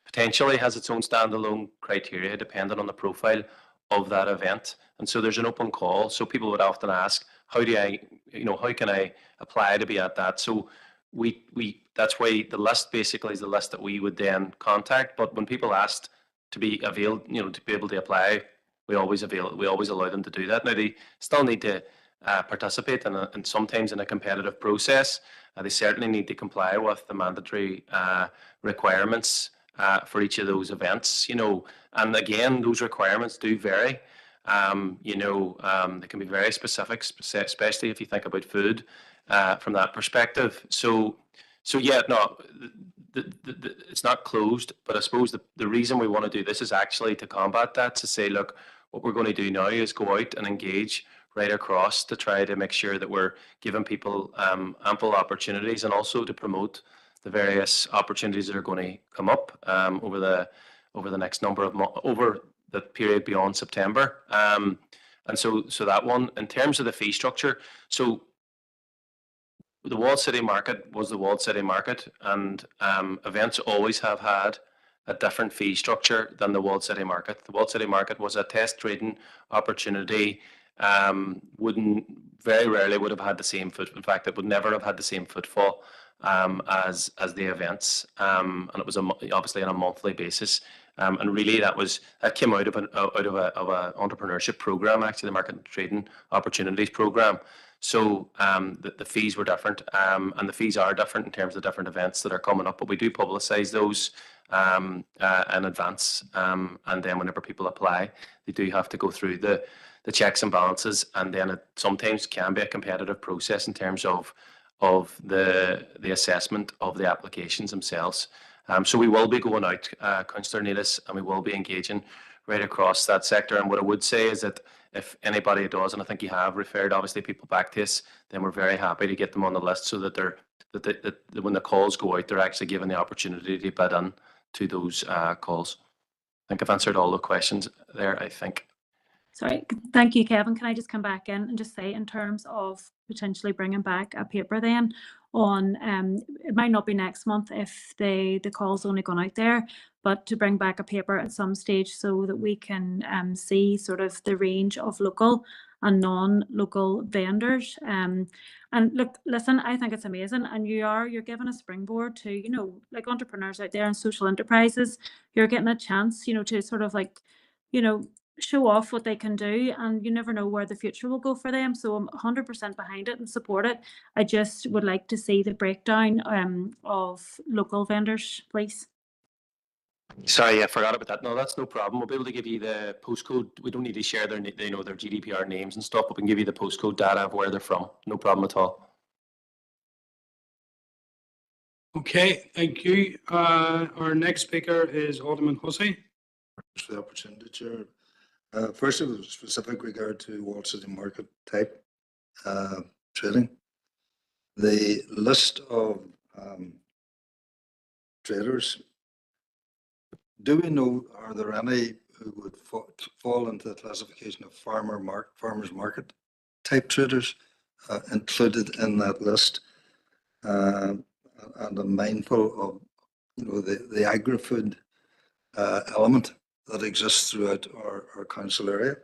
potentially has its own standalone criteria depending on the profile of that event. And so there's an open call. So people would often ask, how can I apply to be at that? So that's why the list basically is the list that we would then contact. But when people asked to be available, to be able to apply we always allow them to do that. Now they still need to participate and sometimes in a competitive process. They certainly need to comply with the mandatory requirements for each of those events, you know, and again, those requirements do vary. You know, they can be very specific, especially if you think about food from that perspective. So yeah, no, it's not closed, but I suppose the reason we want to do this is actually to combat that, to say, look, what we're going to do now is go out and engage right across to try to make sure that we're giving people ample opportunities and also to promote the various opportunities that are going to come up over the next number of months, over the period beyond September. And so that one, in terms of the fee structure, so the Walled City Market was the Walled City Market, and events always have had a different fee structure than the Walled City Market. The Walled City Market was a test trading opportunity. Very rarely would have had the same foot. In fact, it would never have had the same footfall as the events, and it was obviously on a monthly basis. And really, that came out of an entrepreneurship program, actually, the Market and Trading Opportunities program. So the fees were different, and the fees are different in terms of the different events that are coming up. But we do publicise those in advance, and then whenever people apply, they do have to go through the checks and balances, and then it sometimes can be a competitive process in terms of the assessment of the applications themselves. So we will be going out, Councillor Neelis, and we will be engaging right across that sector. And what I would say is that if anybody does, and I think you have referred obviously people back to us, then we're very happy to get them on the list so that that when the calls go out, they're actually given the opportunity to bid in to those calls. I think I've answered all the questions there, I think. Sorry, thank you, Kevin. Can I just come back in and just say, in terms of potentially bringing back a paper then on, it might not be next month if the call's only gone out there, but to bring back a paper at some stage so that we can see sort of the range of local and non-local vendors. And look, listen, I think it's amazing, and you're giving a springboard to, you know, like entrepreneurs out there and social enterprises. You're getting a chance, you know, to sort of like, you know, show off what they can do, and you never know where the future will go for them. So I'm 100% behind it and support it. I just would like to see the breakdown of local vendors, please. Sorry, I forgot about that. No, that's no problem. We'll be able to give you the postcode. We don't need to share their GDPR names and stuff, but we can give you the postcode data of where they're from. No problem at all. Okay, thank you. Our next speaker is Alderman Hussey. Thanks for the opportunity, Chair. First, with specific regard to Walled City Market type trading, the list of traders, do we know, are there any who would fall into the classification of farmers market type traders included in that list? And I'm mindful of, you know, the agri-food element that exists throughout our council area.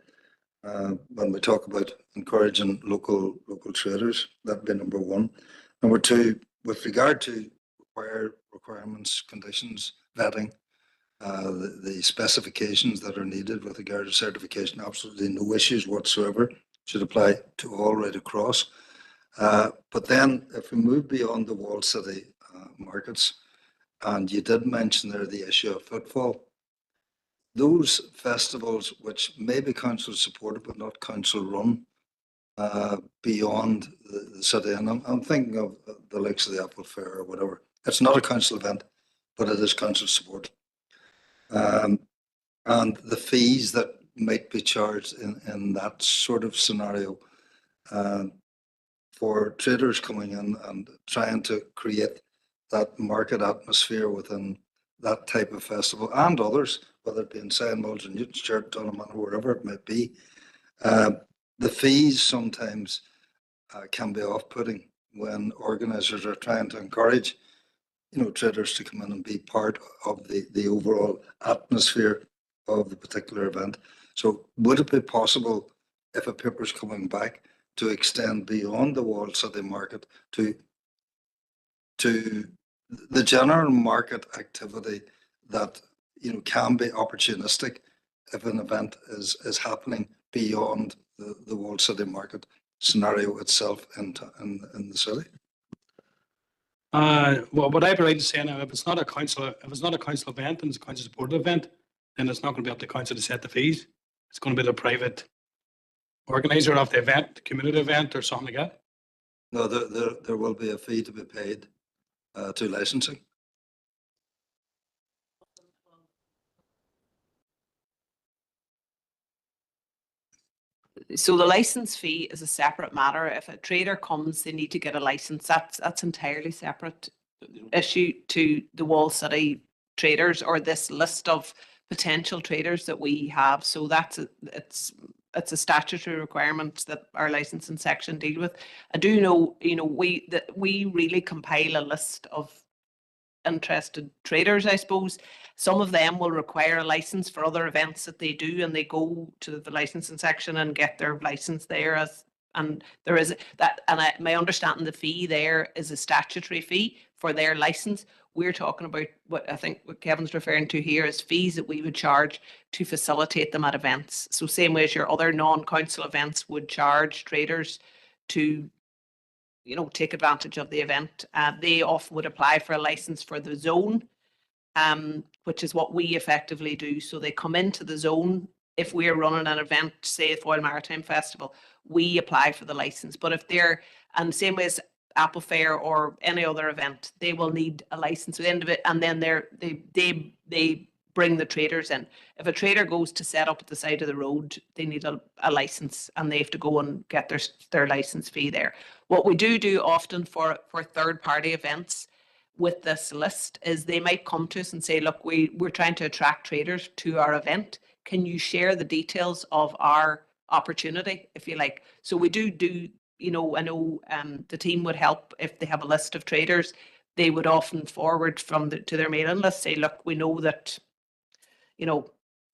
When we talk about encouraging local traders, that'd be number one. Number two, with regard to requirements, conditions, vetting, the specifications that are needed with regard to certification, absolutely no issues whatsoever, should apply to all right across. But then if we move beyond the Walled City markets, and you did mention there the issue of footfall, those festivals which may be council supported but not council run beyond the city, and I'm thinking of the likes of the Apple Fair or whatever. It's not a council event, but it is council support. And the fees that might be charged in that sort of scenario for traders coming in and trying to create that market atmosphere within that type of festival and others, whether it be in Sandmulls or Newtonsturt, Donovan, or wherever it might be. The fees sometimes can be off-putting when organisers are trying to encourage, you know, traders to come in and be part of the overall atmosphere of the particular event. So would it be possible, if a paper's coming back, to extend beyond the Walled City Market to the general market activity that, you know, can be opportunistic if an event is happening beyond the Walled City Market scenario itself in the city? Well, what I'd like to say now, if it's not a council event and it's a council supported event, then it's not going to be up to council to set the fees. It's going to be the private organizer of the event, community event or something like that. No, there will be a fee to be paid to licensing. So the license fee is a separate matter. If a trader comes, they need to get a license. That's entirely separate issue to the Wall City traders or this list of potential traders that we have. So it's a statutory requirement that our licensing section deal with. I do know, we really compile a list of interested traders, I suppose. Some of them will require a license for other events that they do, and they go to the licensing section and get their license there. And there is that, and my understanding, the fee there is a statutory fee for their license. We're talking about what I think what Kevin's referring to here is fees that we would charge to facilitate them at events. So same way as your other non-council events would charge traders to take advantage of the event. They often would apply for a license for the zone, which is what we effectively do. So they come into the zone. If we're running an event, say the Foyle Maritime Festival, we apply for the license. But if they're, and the same way as Apple Fair or any other event, they will need a license at the end of it, and then they bring the traders in. If a trader goes to set up at the side of the road, they need a license, and they have to go and get their license fee there. What we do often for third-party events with this list is they might come to us and say, look, we're trying to attract traders to our event. Can you share the details of our opportunity, if you like? So we do, I know the team would help if they have a list of traders. They would often forward to their mailing list, say, look, we know that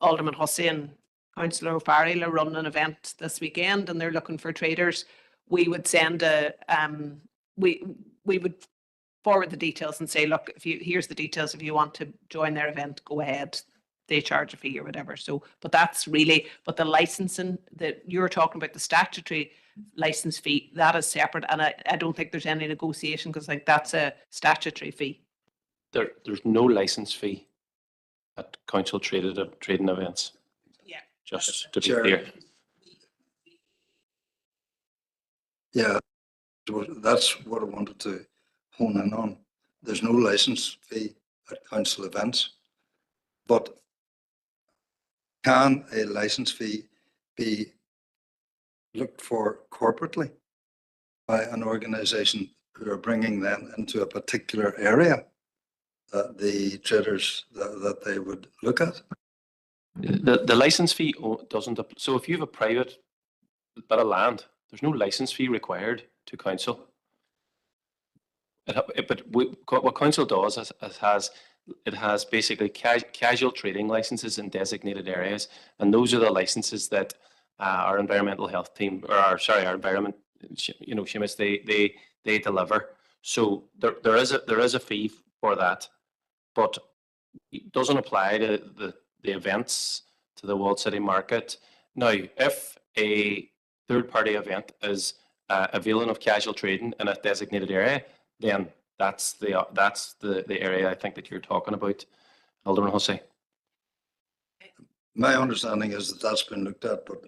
Alderman Hussey and Councillor O'Farrell are running an event this weekend and they're looking for traders. We would send we would forward the details and say, look, here's the details. If you want to join their event, go ahead. They charge a fee or whatever. So, but the licensing that you're talking about, the statutory license fee, that is separate. And I don't think there's any negotiation because that's a statutory fee. There's no license fee at council trading events. Yeah. Just to be clear. Yeah, that's what I wanted to hone in on. There's no license fee at council events, but can a license fee be looked for corporately by an organisation who are bringing them into a particular area that the traders that they would look at? The license fee doesn't. So if you have a private bit of land, there's no license fee required to council. But what council does is it has basically casual trading licenses in designated areas, and those are the licenses that our environmental health team, our environment, Seamus, they deliver. So there is a fee for that, but it doesn't apply to the events, to the Walled City Market. Now, if a third-party event is availing of casual trading in a designated area, then that's the area I think that you're talking about, Alderman Hussey. My understanding is that that's been looked at, but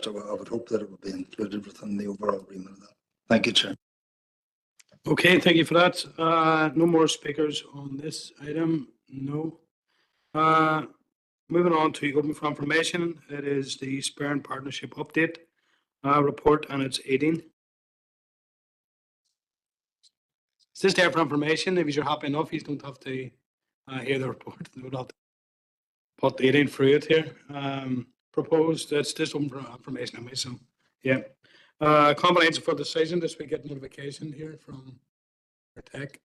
I would hope that it would be included within the overall agreement of that. Thank you, Chair. Okay, thank you for that. No more speakers on this item. No. Moving on to open for information. It is the Spurn Partnership Update report, and it's 18. It's just there for information. If you're happy enough, you don't have to hear the report. You don't have to put 18 through it here. Proposed, it's just open for information on me. So, yeah. Combination for decision. This we get notification here from our tech.